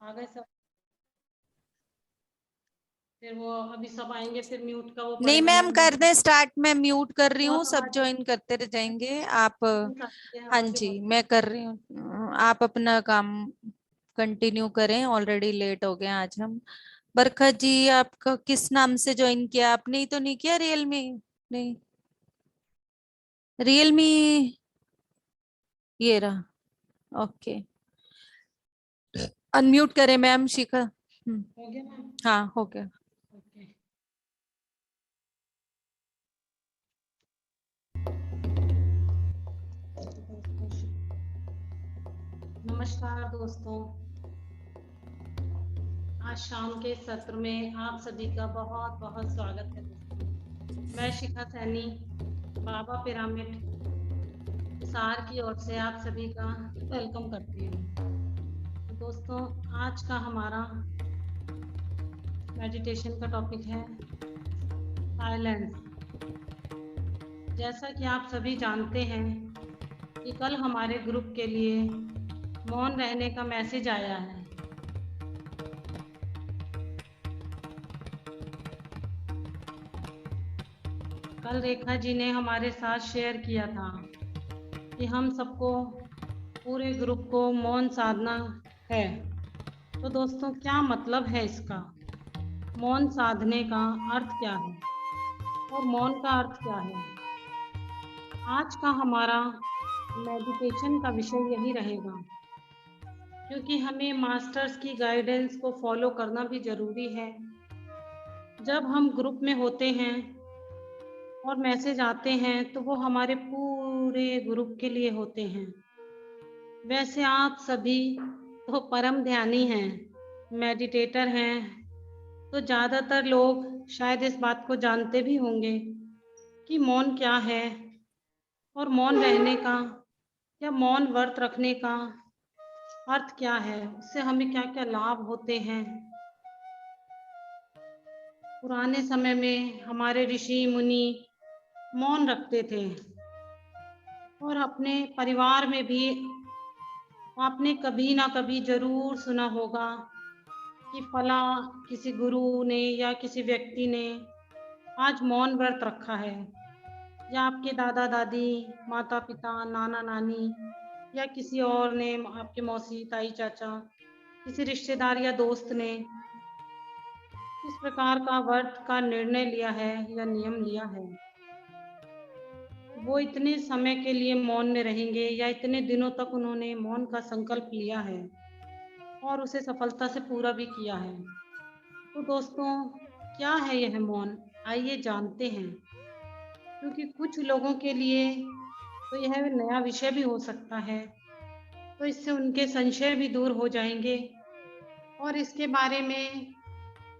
आ गए सब। फिर वो अभी सब आएंगे, फिर म्यूट का वो नहीं पड़ेगा मैम, मैम। कर दें स्टार्ट। मैं म्यूट कर रही हूँ, बहुत सब आवाज ज्वाइन करते रह जाएंगे आप। आती है, हाँ आवाजें जी, बहुत। मैं कर रही हूँ, आप अपना काम कंटिन्यू करें। ऑलरेडी लेट हो गए आज हम। बरखा जी, आपका किस नाम से ज्वाइन किया? आपने ही तो नहीं किया रियलमी? नहीं, रियलमी ये रहा। ओके, अनम्यूट करें मैम। शिखा। हो गया मैम। हाँ, हो गया। ओके। नमस्कार दोस्तों, आज शाम के सत्र में आप सभी का बहुत बहुत स्वागत है दोस्तों। मैं शिखा सैनी, बाबा पिरामिड हिसार की ओर से आप सभी का वेलकम करती हूँ। तो दोस्तों, आज का हमारा मेडिटेशन का टॉपिक है साइलेंस। जैसा कि आप सभी जानते हैं कि कल हमारे ग्रुप के लिए मौन रहने का मैसेज आया है। कल रेखा जी ने हमारे साथ शेयर किया था कि हम सबको, पूरे ग्रुप को मौन साधना है। तो दोस्तों, क्या मतलब है इसका? मौन साधने का अर्थ क्या है और मौन का अर्थ क्या है? आज का हमारा मेडिटेशन का विषय यही रहेगा, क्योंकि हमें मास्टर्स की गाइडेंस को फॉलो करना भी ज़रूरी है। जब हम ग्रुप में होते हैं और मैसेज आते हैं तो वो हमारे पूरे ग्रुप के लिए होते हैं। वैसे आप सभी तो परम ध्यानी हैं, मेडिटेटर हैं, तो ज़्यादातर लोग शायद इस बात को जानते भी होंगे कि मौन क्या है और मौन रहने का या मौन व्रत रखने का अर्थ क्या है, उससे हमें क्या क्या लाभ होते हैं। पुराने समय में हमारे ऋषि मुनि मौन रखते थे और अपने परिवार में भी आपने कभी ना कभी जरूर सुना होगा कि फला किसी गुरु ने या किसी व्यक्ति ने आज मौन व्रत रखा है, या आपके दादा दादी, माता पिता, नाना नानी, या किसी और ने, आपके मौसी, ताई, चाचा, किसी रिश्तेदार या दोस्त ने इस प्रकार का व्रत का निर्णय लिया है या नियम लिया है। वो इतने समय के लिए मौन में रहेंगे या इतने दिनों तक उन्होंने मौन का संकल्प लिया है और उसे सफलता से पूरा भी किया है। तो दोस्तों, क्या है यह मौन? आइए जानते हैं, क्योंकि कुछ लोगों के लिए तो यह नया विषय भी हो सकता है, तो इससे उनके संशय भी दूर हो जाएंगे और इसके बारे में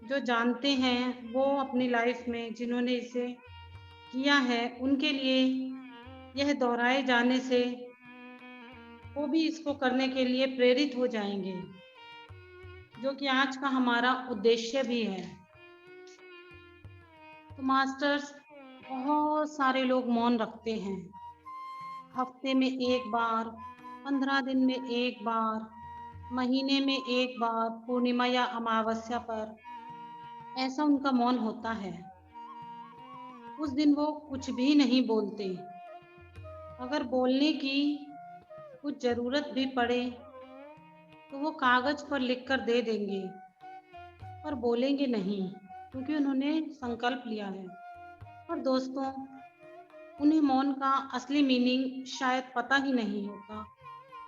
जो जानते हैं वो अपनी लाइफ में जिन्होंने इसे किया है उनके लिए यह दोहराए जाने से वो भी इसको करने के लिए प्रेरित हो जाएंगे, जो कि आज का हमारा उद्देश्य भी है। तो मास्टर्स, बहुत सारे लोग मौन रखते हैं, हफ्ते में एक बार, 15 दिन में एक बार, महीने में एक बार, पूर्णिमा या अमावस्या पर ऐसा उनका मौन होता है। उस दिन वो कुछ भी नहीं बोलते। अगर बोलने की कुछ ज़रूरत भी पड़े तो वो कागज़ पर लिख कर दे देंगे, पर बोलेंगे नहीं, क्योंकि उन्होंने संकल्प लिया है। और दोस्तों, उन्हें मौन का असली मीनिंग शायद पता ही नहीं होता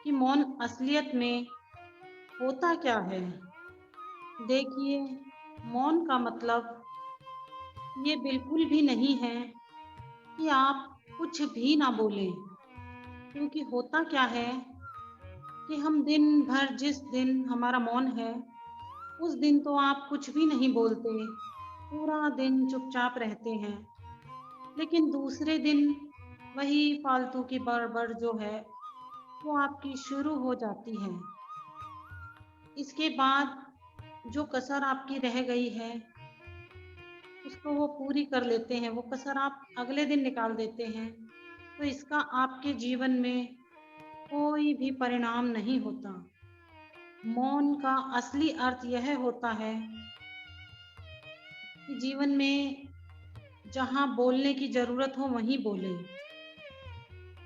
कि मौन असलियत में होता क्या है। देखिए, मौन का मतलब ये बिल्कुल भी नहीं है कि आप कुछ भी ना बोलें, क्योंकि होता क्या है कि हम दिन भर, जिस दिन हमारा मौन है उस दिन तो आप कुछ भी नहीं बोलते, पूरा दिन चुपचाप रहते हैं। लेकिन दूसरे दिन वही फालतू की बड़बड़ जो है वो आपकी शुरू हो जाती है। इसके बाद जो कसर आपकी रह गई है उसको वो पूरी कर लेते हैं, वो कसर आप अगले दिन निकाल देते हैं। तो इसका आपके जीवन में कोई भी परिणाम नहीं होता। मौन का असली अर्थ यह होता है कि जीवन में जहाँ बोलने की जरूरत हो वहीं बोले,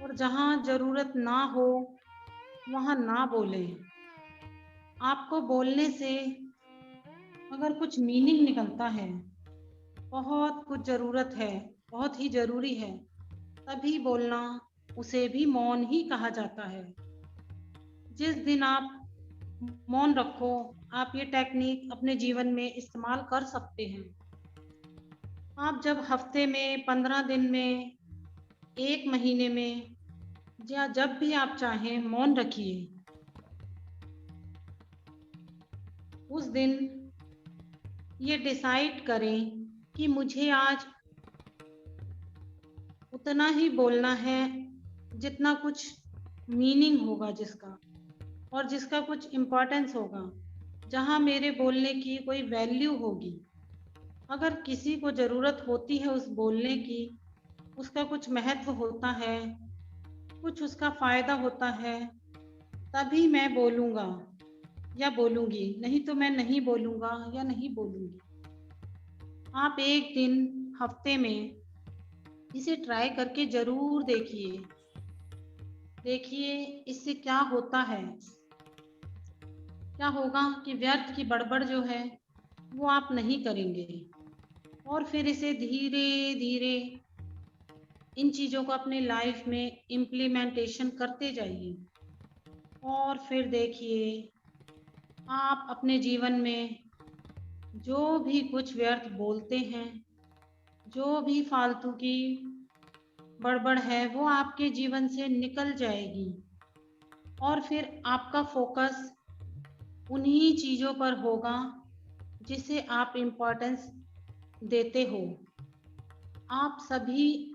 और जहाँ जरूरत ना हो वहाँ ना बोले। आपको बोलने से अगर कुछ मीनिंग निकलता है, बहुत कुछ जरूरत है, बहुत ही जरूरी है, तभी बोलना, उसे भी मौन ही कहा जाता है। जिस दिन आप मौन रखो, आप ये टेक्निक अपने जीवन में इस्तेमाल कर सकते हैं। आप जब हफ्ते में, 15 दिन में, 1 महीने में, या जब भी आप चाहें मौन रखिए। उस दिन ये डिसाइड करें कि मुझे आज उतना ही बोलना है जितना कुछ मीनिंग होगा, जिसका और जिसका कुछ इम्पोर्टेंस होगा, जहाँ मेरे बोलने की कोई वैल्यू होगी। अगर किसी को ज़रूरत होती है उस बोलने की, उसका कुछ महत्व होता है, कुछ उसका फ़ायदा होता है, तभी मैं बोलूँगा या बोलूँगी, नहीं तो मैं नहीं बोलूँगा या नहीं बोलूँगी। आप एक दिन हफ्ते में इसे ट्राई करके ज़रूर देखिए। देखिए इससे क्या होता है। क्या होगा कि व्यर्थ की बड़बड़ जो है वो आप नहीं करेंगे, और फिर इसे धीरे धीरे इन चीज़ों को अपनी लाइफ में इम्प्लीमेंटेशन करते जाइए, और फिर देखिए आप अपने जीवन में जो भी कुछ व्यर्थ बोलते हैं, जो भी फालतू की बड़बड़ है, वो आपके जीवन से निकल जाएगी, और फिर आपका फोकस उन्हीं चीज़ों पर होगा जिसे आप इम्पोर्टेंस देते हो। आप सभी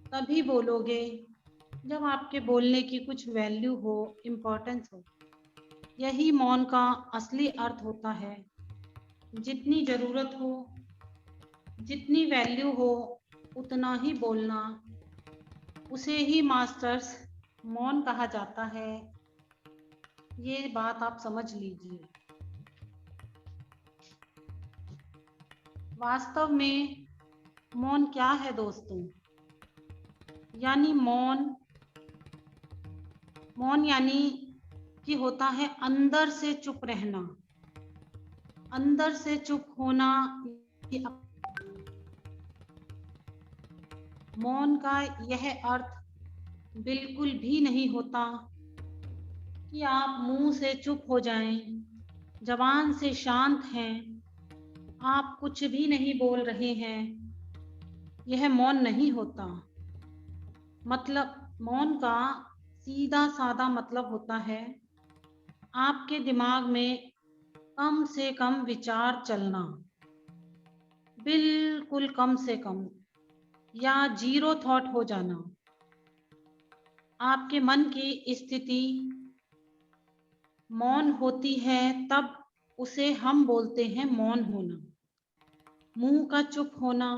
तभी बोलोगे जब आपके बोलने की कुछ वैल्यू हो, इम्पोर्टेंस हो। यही मौन का असली अर्थ होता है। जितनी ज़रूरत हो, जितनी वैल्यू हो, उतना ही बोलना, उसे ही मास्टर्स मौन कहा जाता है। ये बात आप समझ लीजिए। वास्तव में मौन क्या है दोस्तों? यानी मौन मौन यानी कि होता है अंदर से चुप रहना, अंदर से चुप होना। ये मौन का यह अर्थ बिल्कुल भी नहीं होता कि आप मुंह से चुप हो जाएं, जबान से शांत हैं, आप कुछ भी नहीं बोल रहे हैं। यह मौन नहीं होता। मतलब मौन का सीधा साधा मतलब होता है आपके दिमाग में कम से कम विचार चलना, बिल्कुल कम से कम, या जीरो थॉट हो जाना। आपके मन की स्थिति मौन होती है तब उसे हम बोलते हैं मौन होना। मुंह का चुप होना,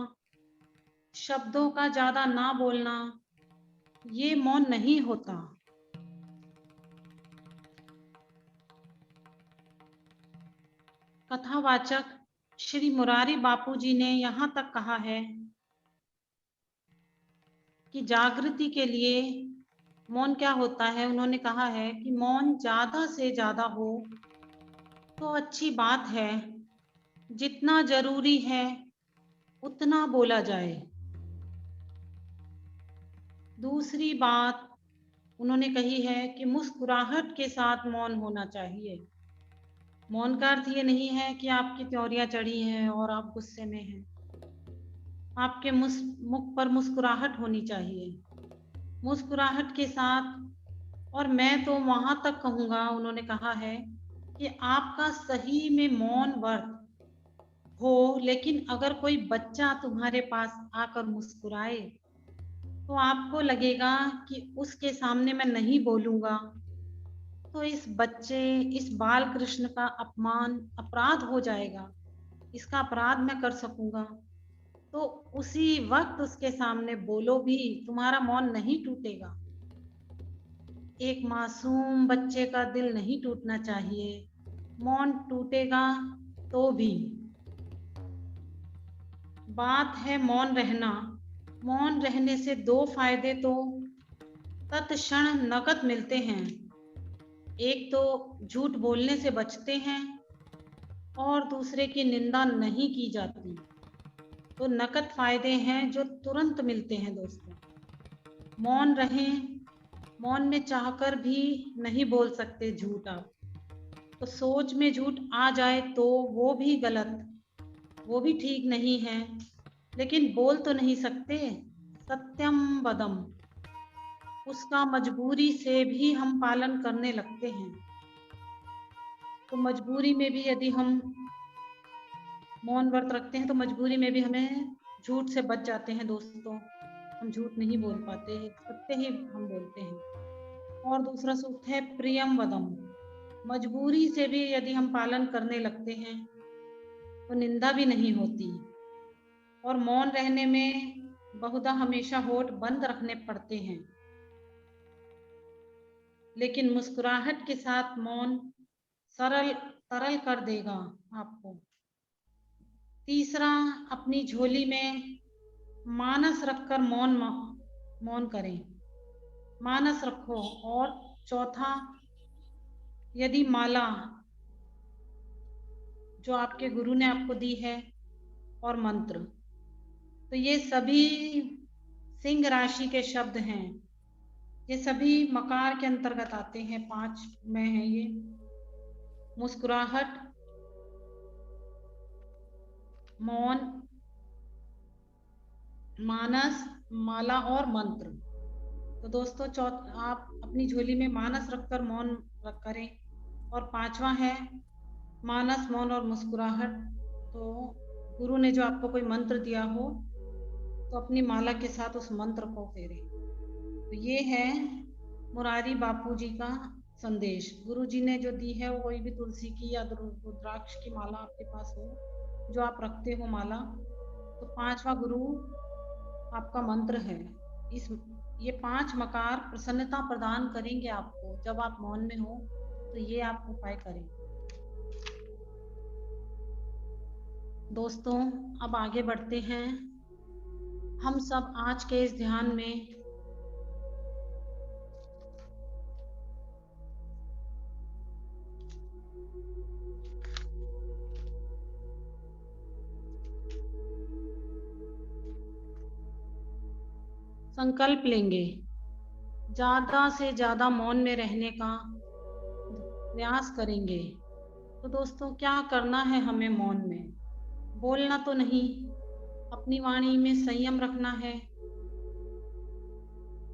शब्दों का ज्यादा ना बोलना, ये मौन नहीं होता। कथावाचक श्री मुरारी बापू जी ने यहाँ तक कहा है कि जागृति के लिए मौन क्या होता है। उन्होंने कहा है कि मौन ज्यादा से ज्यादा हो तो अच्छी बात है, जितना जरूरी है उतना बोला जाए। दूसरी बात उन्होंने कही है कि मुस्कुराहट के साथ मौन होना चाहिए। मौन का अर्थ ये नहीं है कि आपकी त्योरियां चढ़ी हैं और आप गुस्से में हैं। आपके मुख पर मुस्कुराहट होनी चाहिए, मुस्कुराहट के साथ। और मैं तो वहां तक कहूँगा, उन्होंने कहा है कि आपका सही में मौन व्रत हो, लेकिन अगर कोई बच्चा तुम्हारे पास आकर मुस्कुराए तो आपको लगेगा कि उसके सामने मैं नहीं बोलूँगा, तो इस बच्चे, इस बाल कृष्ण का अपमान, अपराध हो जाएगा, इसका अपराध मैं कर सकूँगा। तो उसी वक्त उसके सामने बोलो भी, तुम्हारा मौन नहीं टूटेगा। एक मासूम बच्चे का दिल नहीं टूटना चाहिए। मौन टूटेगा तो भी। बात है मौन रहना। मौन रहने से 2 फायदे तो तत्क्षण नकद मिलते हैं। एक तो झूठ बोलने से बचते हैं और दूसरे की निंदा नहीं की जाती। तो नकद फायदे हैं जो तुरंत मिलते हैं दोस्तों। मौन रहें। मौन में चाहकर भी नहीं बोल सकते झूठ आप। तो सोच में झूठ आ जाए तो वो भी गलत, वो भी ठीक नहीं है, लेकिन बोल तो नहीं सकते। सत्यम वदम, उसका मजबूरी से भी हम पालन करने लगते हैं। तो मजबूरी में भी यदि हम मौन व्रत रखते हैं तो मजबूरी में भी हमें झूठ से बच जाते हैं दोस्तों। हम झूठ नहीं बोल पाते, सत्य ही हम बोलते हैं। और दूसरा सूक्त है प्रियम वदम। मजबूरी से भी यदि हम पालन करने लगते हैं तो निंदा भी नहीं होती। और मौन रहने में बहुधा हमेशा होठ बंद रखने पड़ते हैं, लेकिन मुस्कुराहट के साथ मौन सरल तरल कर देगा आपको। तीसरा, अपनी झोली में मानस रखकर मौन करें। मानस रखो। और चौथा, यदि माला जो आपके गुरु ने आपको दी है और मंत्र, तो ये सभी सिंह राशि के शब्द हैं। ये सभी मकार के अंतर्गत आते हैं, 5 में है ये। मुस्कुराहट, मौन, मानस, माला और मंत्र। तो दोस्तों आप अपनी झोली में मानस रखकर मौन करें। और 5वां है मानस, मौन और मुस्कुराहट। तो गुरु ने जो आपको कोई मंत्र दिया हो तो अपनी माला के साथ उस मंत्र को फेरें। तो ये है मुरारी बापू जी का संदेश। गुरु जी ने जो दी है वो कोई भी तुलसी की या रुद्राक्ष की माला आपके पास हो, जो आप रखते हो माला, तो 5वां गुरु आपका मंत्र है। ये 5 मकार प्रसन्नता प्रदान करेंगे आपको जब आप मौन में हो। तो ये आप उपाय करें दोस्तों। अब आगे बढ़ते हैं। हम सब आज के इस ध्यान में संकल्प लेंगे, ज्यादा से ज्यादा मौन में रहने का प्रयास करेंगे। तो दोस्तों क्या करना है हमें मौन में? बोलना तो नहीं, अपनी वाणी में संयम रखना है।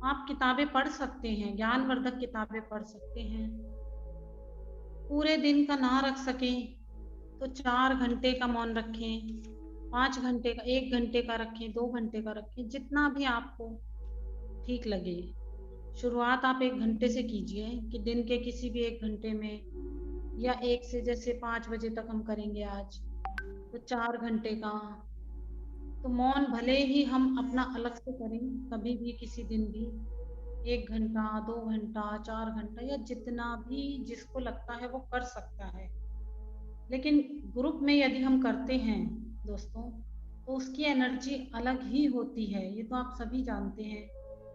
आप किताबें पढ़ सकते हैं, ज्ञानवर्धक किताबें पढ़ सकते हैं। पूरे दिन का ना रख सकें तो 4 घंटे का मौन रखें, 5 घंटे का, 1 घंटे का रखें, 2 घंटे का रखें, जितना भी आपको ठीक लगे। शुरुआत आप 1 घंटे से कीजिए कि दिन के किसी भी 1 घंटे में, या 1 से जैसे 5 बजे तक हम करेंगे आज, तो 4 घंटे का। तो मौन भले ही हम अपना अलग से करें, कभी भी किसी दिन भी 1 घंटा, 2 घंटा, 4 घंटा, या जितना भी जिसको लगता है वो कर सकता है। लेकिन ग्रुप में यदि हम करते हैं दोस्तों तो उसकी एनर्जी अलग ही होती है। ये तो आप सभी जानते हैं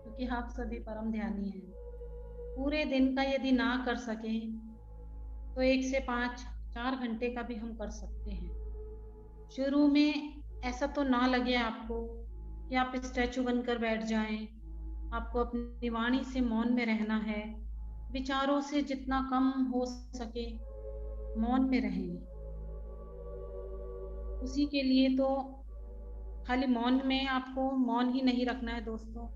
क्योंकि आप सभी परम ध्यानी हैं। पूरे दिन का यदि ना कर सकें तो 1 से 5, 4 घंटे का भी हम कर सकते हैं। शुरू में ऐसा तो ना लगे आपको कि आप स्टैचू बनकर बैठ जाएं। आपको अपनी वाणी से मौन में रहना है। विचारों से जितना कम हो सके मौन में रहें। उसी के लिए तो खाली मौन में आपको मौन ही नहीं रखना है दोस्तों,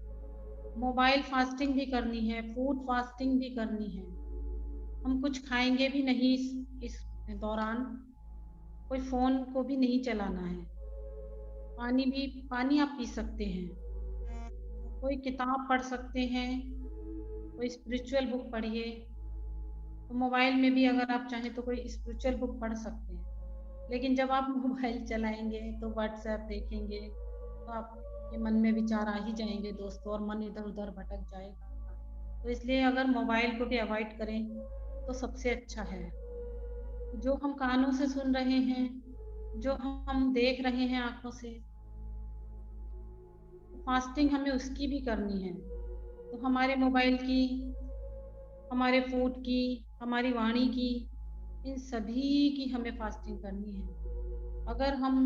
मोबाइल फास्टिंग भी करनी है, फूड फास्टिंग भी करनी है। हम कुछ खाएंगे भी नहीं इस दौरान, कोई फोन को भी नहीं चलाना है। पानी आप पी सकते हैं, कोई किताब पढ़ सकते हैं, कोई स्पिरिचुअल बुक पढ़िए। तो मोबाइल में भी अगर आप चाहें तो कोई स्पिरिचुअल बुक पढ़ सकते हैं। लेकिन जब आप मोबाइल चलाएंगे तो व्हाट्सएप देखेंगे तो आपके मन में विचार आ ही जाएंगे दोस्तों, और मन इधर उधर भटक जाएगा। तो इसलिए अगर मोबाइल को भी अवॉइड करें तो सबसे अच्छा है। जो हम कानों से सुन रहे हैं, जो हम देख रहे हैं आंखों से, फास्टिंग हमें उसकी भी करनी है। तो हमारे मोबाइल की, हमारे फूड की, हमारी वाणी की, इन सभी की हमें फास्टिंग करनी है। अगर हम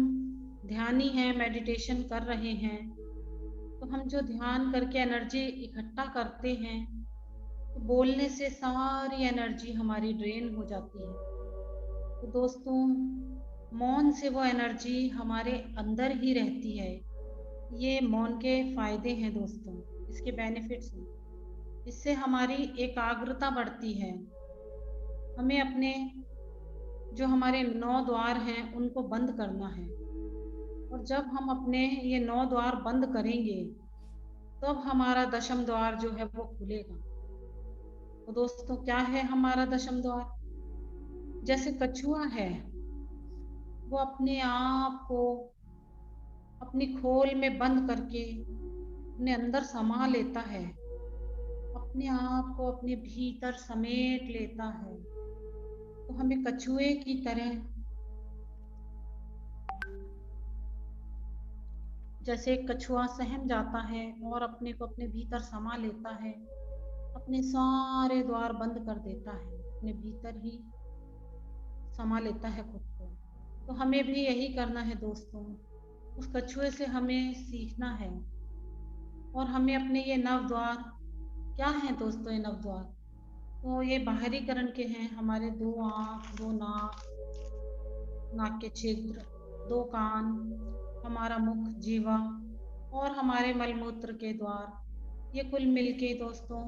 ध्यानी हैं, मेडिटेशन कर रहे हैं, तो हम जो ध्यान करके एनर्जी इकट्ठा करते हैं, तो बोलने से सारी एनर्जी हमारी ड्रेन हो जाती है। तो दोस्तों, मौन से वो एनर्जी हमारे अंदर ही रहती है। ये मौन के फायदे हैं दोस्तों, इसके बेनिफिट्स हैं। इससे हमारी एकाग्रता बढ़ती है। हमें अपने जो हमारे 9 द्वार हैं उनको बंद करना है, और जब हम अपने ये 9 द्वार बंद करेंगे, तब हमारा दशम द्वार जो है वो खुलेगा। तो दोस्तों, क्या है हमारा दशम द्वार? जैसे कछुआ है, वो अपने आप को अपनी खोल में बंद करके अपने अंदर समा लेता है, अपने आप को अपने भीतर समेट लेता है। तो हमें कछुए की तरह, जैसे कछुआ सहम जाता है और अपने को अपने भीतर समा लेता है, अपने सारे द्वार बंद कर देता है, अपने भीतर ही समा लेता है खुद को। तो हमें भी यही करना है दोस्तों। उस कछुए से हमें सीखना है, और हमें अपने ये 9 द्वार, क्या है दोस्तों ये 9 द्वार? तो ये बाहरीकरण के हैं। हमारे 2 आँख, 2 नाक, नाक के छिद्र, 2 कान, हमारा मुख, जीवा, और हमारे मलमूत्र के द्वार। ये कुल मिलके दोस्तों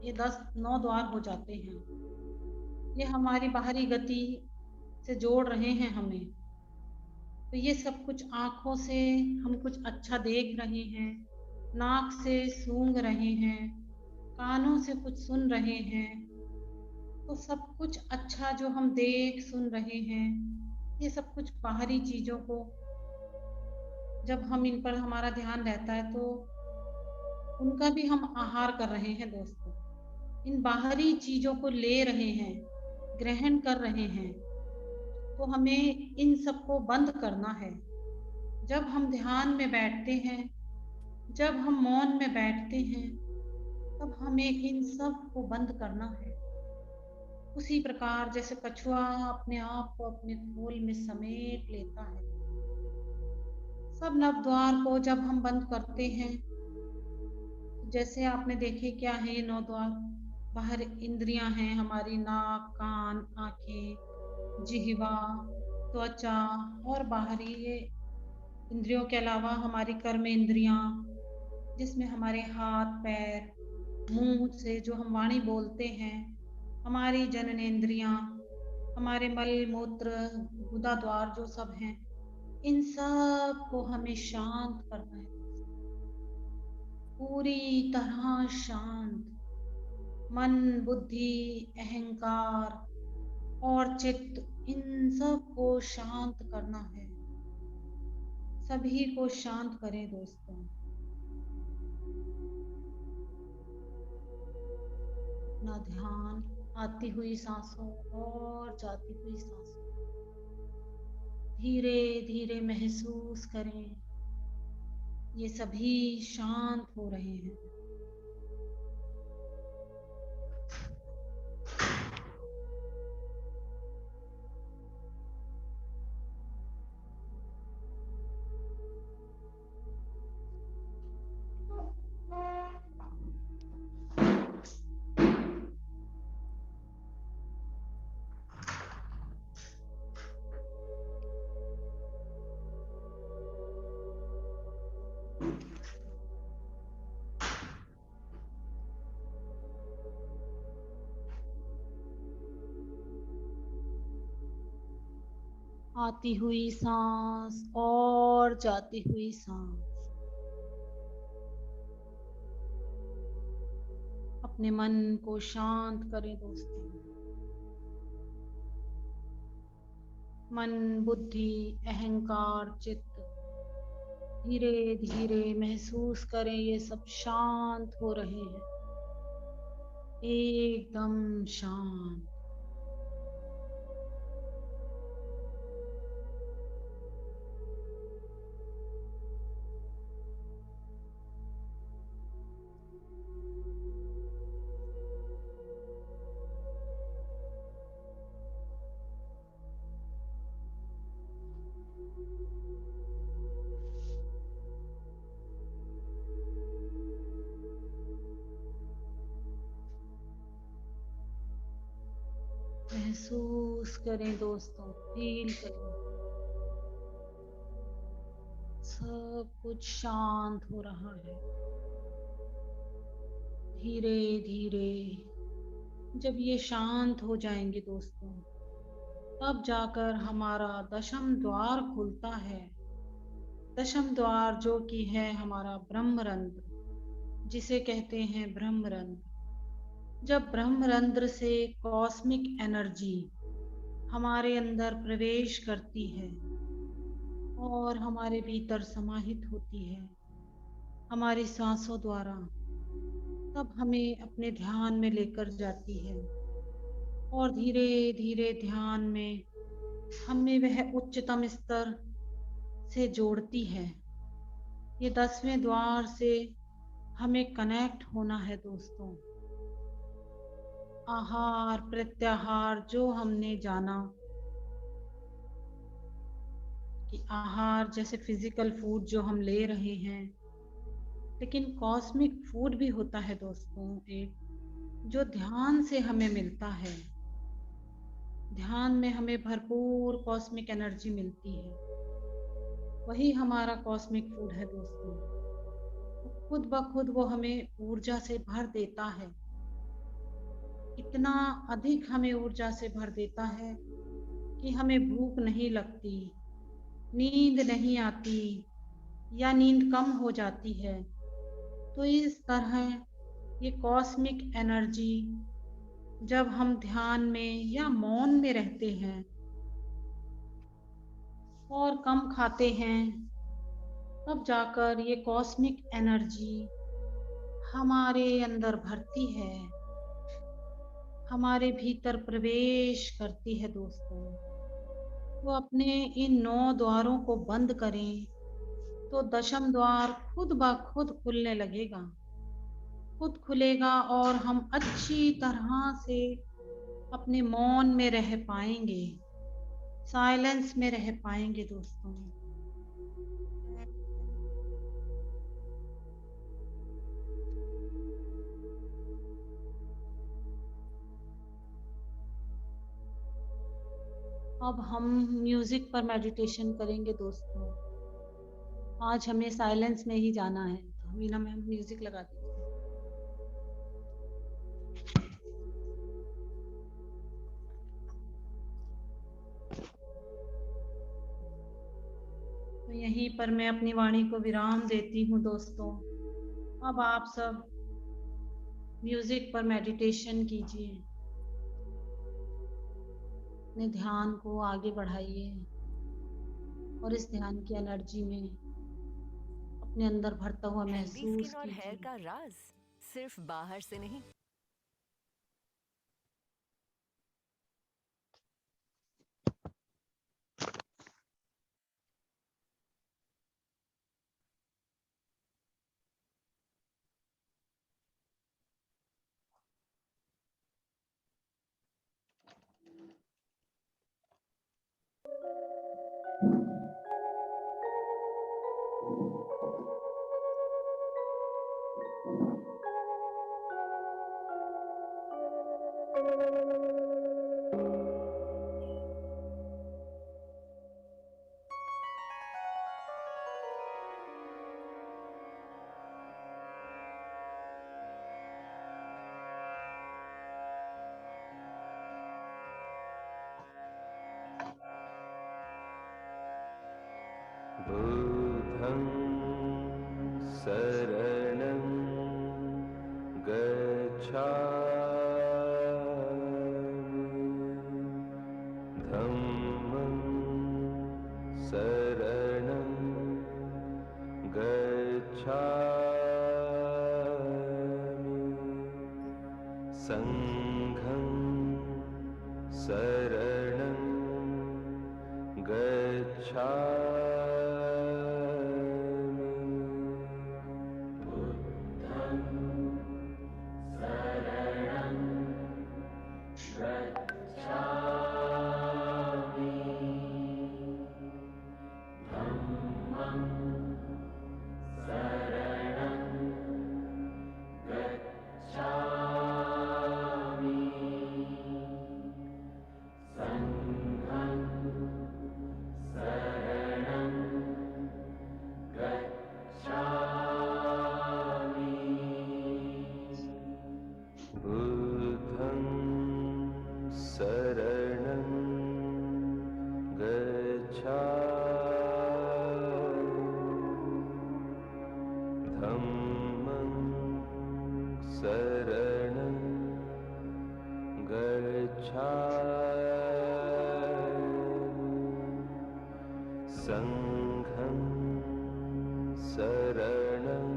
ये 9 द्वार हो जाते हैं। ये हमारी बाहरी गति से जोड़ रहे हैं हमें। तो ये सब कुछ आँखों से हम कुछ अच्छा देख रहे हैं, नाक से सूंघ रहे हैं, कानों से कुछ सुन रहे हैं। तो सब कुछ अच्छा जो हम देख सुन रहे हैं, ये सब कुछ बाहरी चीज़ों को जब हम इन पर हमारा ध्यान रहता है, तो उनका भी हम आहार कर रहे हैं दोस्तों। इन बाहरी चीज़ों को ले रहे हैं, ग्रहण कर रहे हैं। तो हमें इन सबको बंद करना है। जब हम ध्यान में बैठते हैं, जब हम मौन में बैठते हैं, तब हमें इन सब को बंद करना है। उसी प्रकार जैसे कछुआ अपने आप को अपने खोल में समेट लेता है, सब नवद्वार को जब हम बंद करते हैं, जैसे आपने देखे क्या है ये 9 द्वार? बाहर इंद्रियां हैं हमारी, नाक, कान, आंखें, जिह्वा, त्वचा, और बाहरी ये इंद्रियों के अलावा हमारी कर्म इंद्रियां, जिसमें हमारे हाथ, पैर, मुंह से जो हम वाणी बोलते हैं, हमारी जननेंद्रियां, हमारे मल मूत्र गुदा द्वार जो सब हैं, इन सब को हमें शांत करना है, पूरी तरह शांत। मन, बुद्धि, अहंकार और चित्त, इन सब को शांत करना है। सभी को शांत करें दोस्तों। अपना ध्यान आती हुई सांसों और जाती हुई सांसों धीरे धीरे महसूस करें, ये सभी शांत हो रहे हैं। आती हुई सांस और जाती हुई सांस। अपने मन को शांत करें दोस्तों। मन, बुद्धि, अहंकार, चित्त, धीरे धीरे महसूस करें ये सब शांत हो रहे हैं, एकदम शांत। महसूस करें दोस्तों, फील करें। सब कुछ शांत हो रहा है धीरे धीरे। जब ये शांत हो जाएंगे दोस्तों, तब जाकर हमारा दशम द्वार खुलता है। दशम द्वार जो कि है हमारा ब्रह्मरंध्र, जिसे कहते हैं ब्रह्मरंध्र। जब ब्रह्मरंध्र से कॉस्मिक एनर्जी हमारे अंदर प्रवेश करती है और हमारे भीतर समाहित होती है हमारी सांसों द्वारा, तब हमें अपने ध्यान में लेकर जाती है और धीरे धीरे ध्यान में हमें वह उच्चतम स्तर से जोड़ती है। ये 10वें द्वार से हमें कनेक्ट होना है दोस्तों। आहार प्रत्याहार जो हमने जाना कि आहार जैसे फिजिकल फूड जो हम ले रहे हैं, लेकिन कॉस्मिक फूड भी होता है दोस्तों एक, जो ध्यान से हमें मिलता है। ध्यान में हमें भरपूर कॉस्मिक एनर्जी मिलती है, वही हमारा कॉस्मिक फूड है दोस्तों। खुद ब खुद वो हमें ऊर्जा से भर देता है, इतना अधिक हमें ऊर्जा से भर देता है कि हमें भूख नहीं लगती, नींद नहीं आती या नींद कम हो जाती है। तो इस तरह ये कॉस्मिक एनर्जी जब हम ध्यान में या मौन में रहते हैं और कम खाते हैं, तब जाकर ये कॉस्मिक एनर्जी हमारे अंदर भरती है, हमारे भीतर प्रवेश करती है दोस्तों। तो अपने इन 9 द्वारों को बंद करें तो दशम द्वार खुद ब खुद खुलने लगेगा, खुद खुलेगा और हम अच्छी तरह से अपने मौन में रह पाएंगे, साइलेंस में रह पाएंगे दोस्तों। अब हम म्यूजिक पर मेडिटेशन करेंगे दोस्तों। आज हमें साइलेंस में ही जाना है, तो मीना मैम म्यूजिक लगा दीजिए। तो यहीं पर मैं अपनी वाणी को विराम देती हूँ दोस्तों। अब आप सब म्यूजिक पर मेडिटेशन कीजिए, अपने ध्यान को आगे बढ़ाइए और इस ध्यान की एनर्जी में अपने अंदर भरता हुआ हेल्दी महसूस स्किन और हेयर कीजिए। का राज सिर्फ बाहर से नहीं, बुद्धं शरणं गच्छामि, धम्मं शरणं गच्छामि, संघं शरणं गच्छामि, संघं शरणं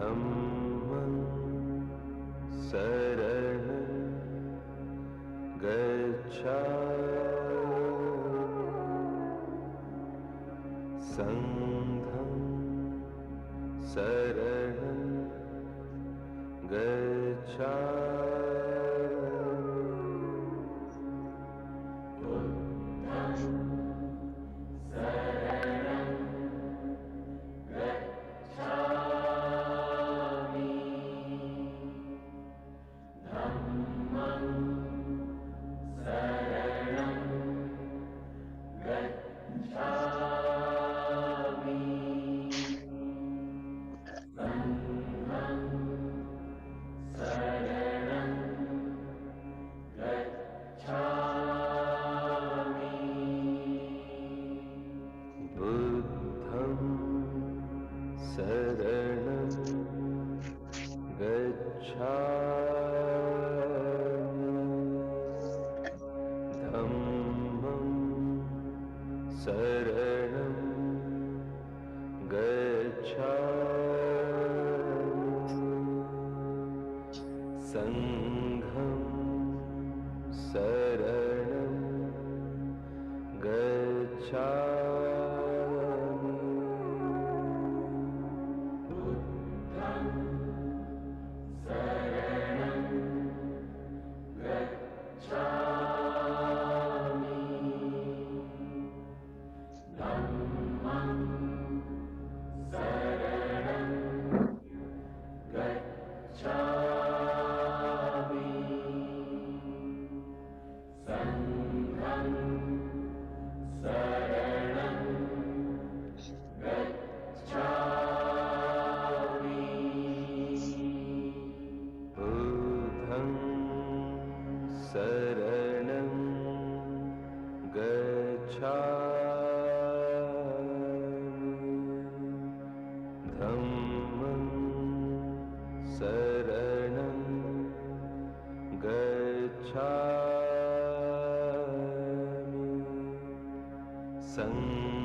धम्मं शरणं गच्छामि संघं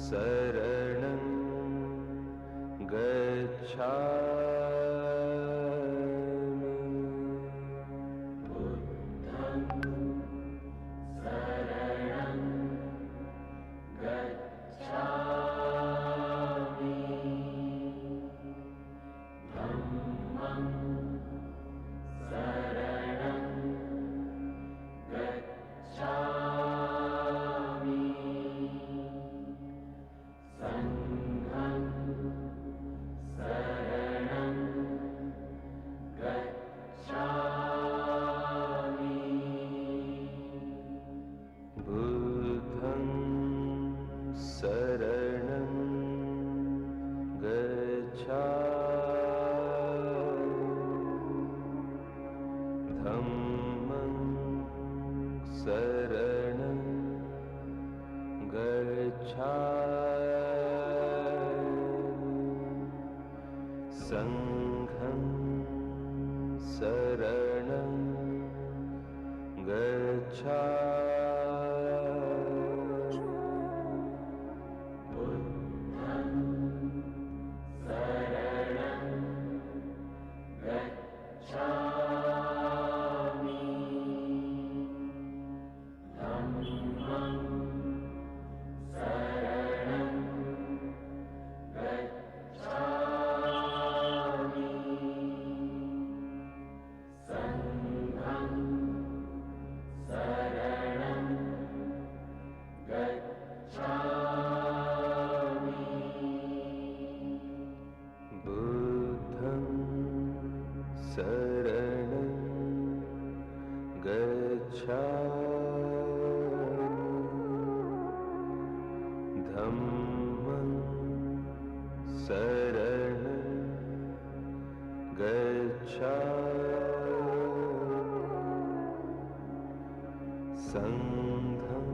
शरणं संघं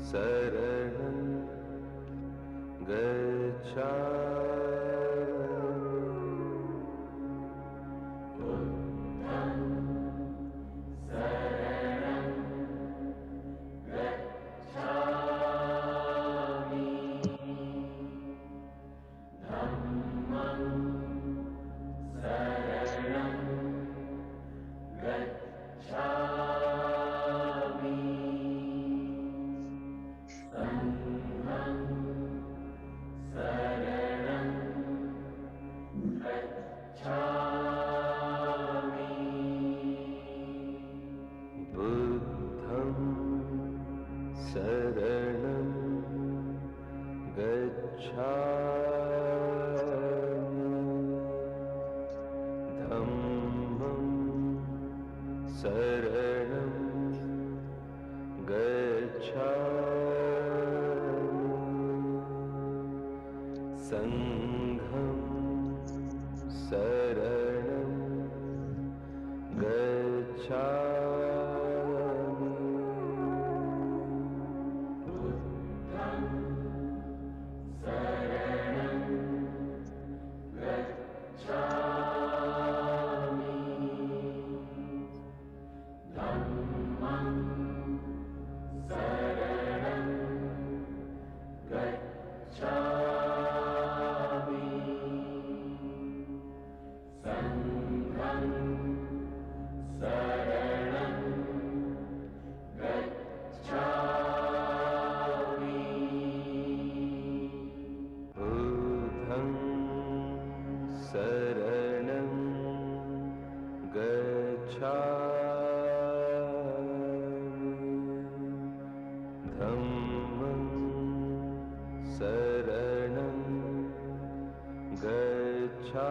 शरणं बुद्धं शरणं गच्छामि धम्मं शरणं गच्छामि संघं शरणं बुद्धं शरणं गच्छामि धम्मं शरणं गच्छामि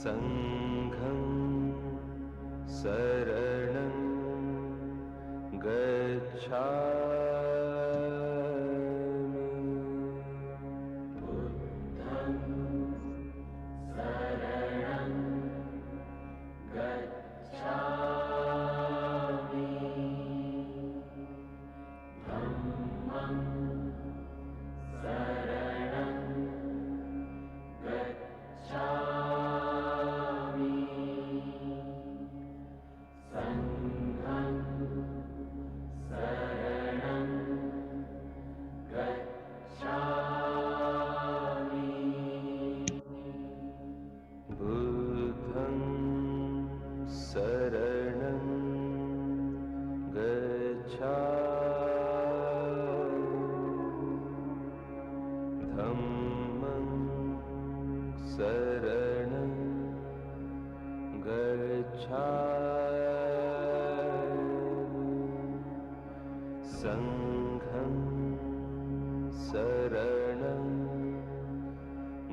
संघं शरणं बुद्धं शरणं गच्छामि धम्मं शरणं गच्छामि संघं शरणं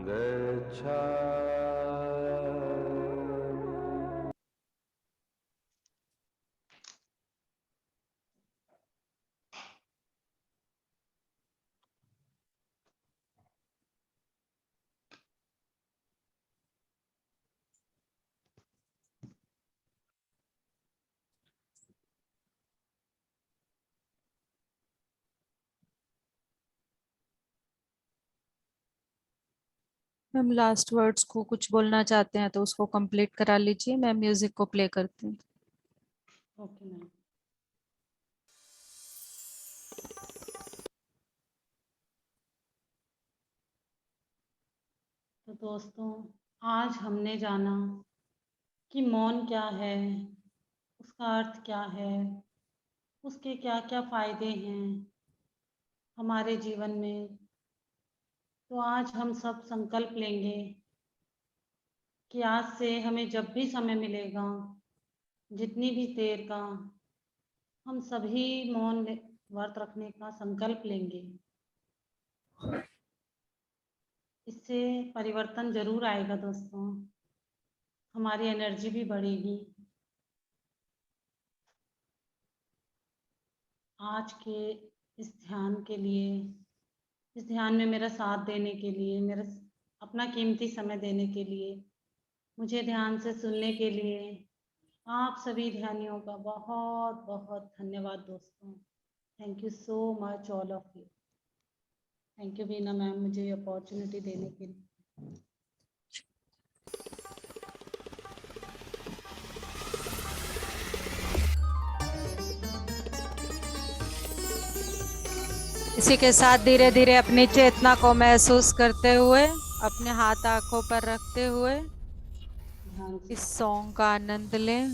गच्छामि मैम लास्ट वर्ड्स को कुछ बोलना चाहते हैं तो उसको कंप्लीट करा लीजिए, मैं म्यूजिक को प्ले करती हूँ। Okay ma'am. तो दोस्तों, आज हमने जाना कि मौन क्या है, उसका अर्थ क्या है, उसके क्या क्या फायदे हैं हमारे जीवन में। तो आज हम सब संकल्प लेंगे कि आज से हमें जब भी समय मिलेगा, जितनी भी देर का, हम सभी मौन व्रत रखने का संकल्प लेंगे। इससे परिवर्तन जरूर आएगा दोस्तों, हमारी एनर्जी भी बढ़ेगी। आज के इस ध्यान के लिए इस ध्यान में मेरा साथ देने के लिए, मेरा अपना कीमती समय देने के लिए, मुझे ध्यान से सुनने के लिए आप सभी ध्यानियों का बहुत बहुत धन्यवाद दोस्तों। Thank you so much all of you. Thank you Beena ma'am, मुझे ये अपॉर्चुनिटी देने के लिए। इसी के साथ धीरे धीरे अपनी चेतना को महसूस करते हुए, अपने हाथ आंखों पर रखते हुए ध्यान से इस सॉन्ग का आनंद लें।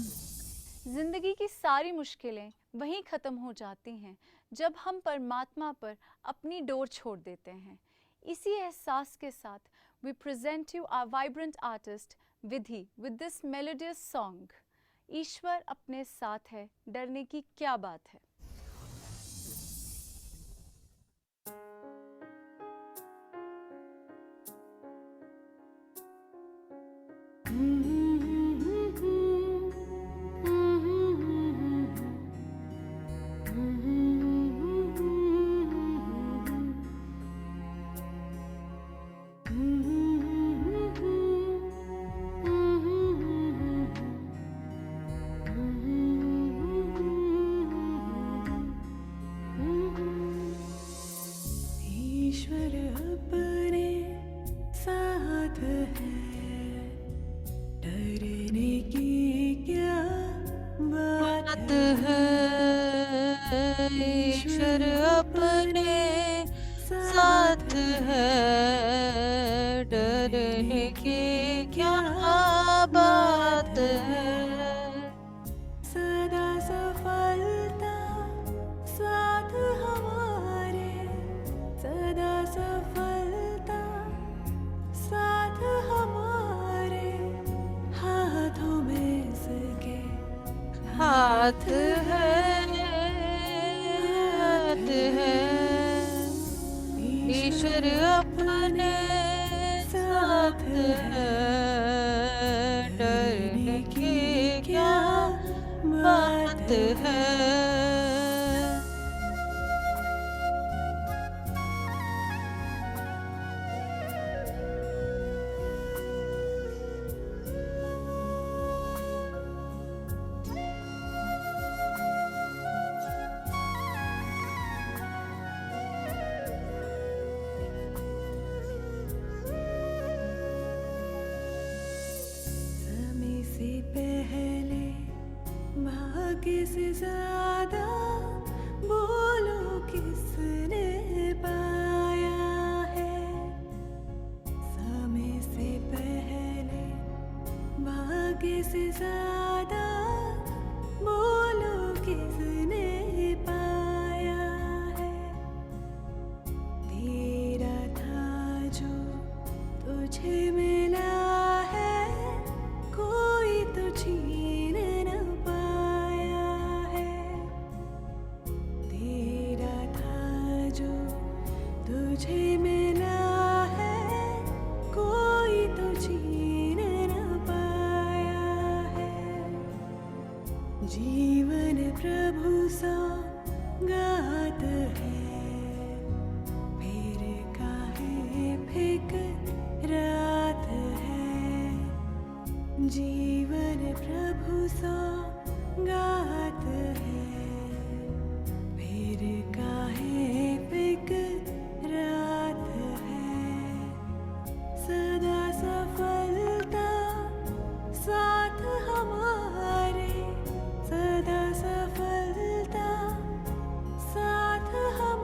जिंदगी की सारी मुश्किलें वहीं खत्म हो जाती हैं जब हम परमात्मा पर अपनी डोर छोड़ देते हैं। इसी एहसास के साथ we present you our vibrant artist Vidhi with this melodious song. ईश्वर अपने साथ है, डरने की क्या बात है। ईश्वर अपने साथ है, डरने की क्या बात है। ईश्वर अपने साथ है, डरने की क्या बात है। सदा सफलता साथ हमारे, सदा सफलता साथ हमारे, हाथों में इसके हाथ है, हाथ है। ईश्वर अपने साथ है, डरने की क्या बात है। समय से पहले भाग्य से ज्यादा बोलो किसने पाया है। समय से पहले भाग्य से ज्यादा बोलो किसने पाया है। तेरा था जो तुझे मिला है, कोई तो छीन न पाया है। तेरा था जो तुझे मिला है, कोई तो छीन न पाया है। जीवन प्रभु सौगात है, फिर काहे फिक्रात है। जीवन प्रभु सौगात है, फिर काहे फिक्रात है। सदा सफलता साथ हमारे, सदा सफलता साथ हमारे।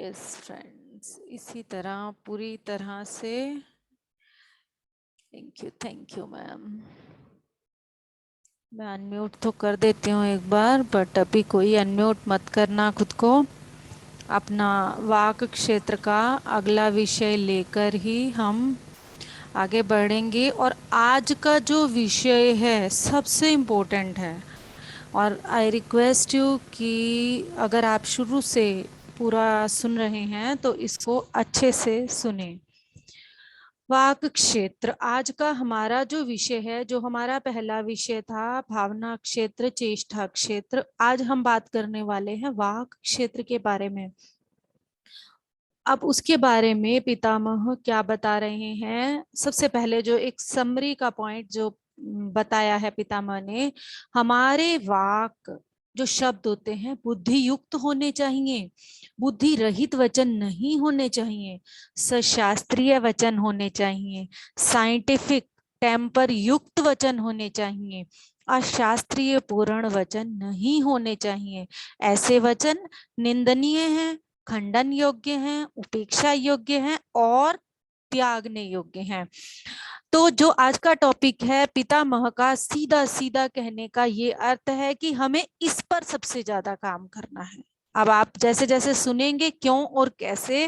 यस फ्रेंड्स, इसी तरह पूरी तरह से। Thank you ma'am. मैं अनम्यूट तो कर देती हूँ एक बार, बट अभी कोई अनम्यूट मत करना खुद को। अपना वाक क्षेत्र का अगला विषय लेकर ही हम आगे बढ़ेंगे। और आज का जो विषय है सबसे इम्पोर्टेंट है, और आई रिक्वेस्ट यू कि अगर आप शुरू से पूरा सुन रहे हैं तो इसको अच्छे से सुने। वाक क्षेत्र आज का हमारा जो विषय है, जो हमारा पहला विषय था भावना क्षेत्र, चेष्टा क्षेत्र, आज हम बात करने वाले हैं वाक क्षेत्र के बारे में। अब उसके बारे में पितामह क्या बता रहे हैं। सबसे पहले जो एक समरी का पॉइंट जो बताया है पितामह ने, हमारे वाक जो शब्द होते हैं बुद्धि युक्त होने चाहिए, बुद्धि रहित वचन नहीं होने चाहिए, सशास्त्रीय वचन होने चाहिए, साइंटिफिक टेम्पर युक्त वचन होने चाहिए, अशास्त्रीय पूर्ण वचन नहीं होने चाहिए। ऐसे वचन निंदनीय हैं, खंडन योग्य हैं, उपेक्षा योग्य हैं और त्यागने योग्य हैं। तो जो आज का टॉपिक है पितामह का सीधा सीधा कहने का ये अर्थ है कि हमें इस पर सबसे ज्यादा काम करना है। अब आप जैसे जैसे सुनेंगे क्यों और कैसे,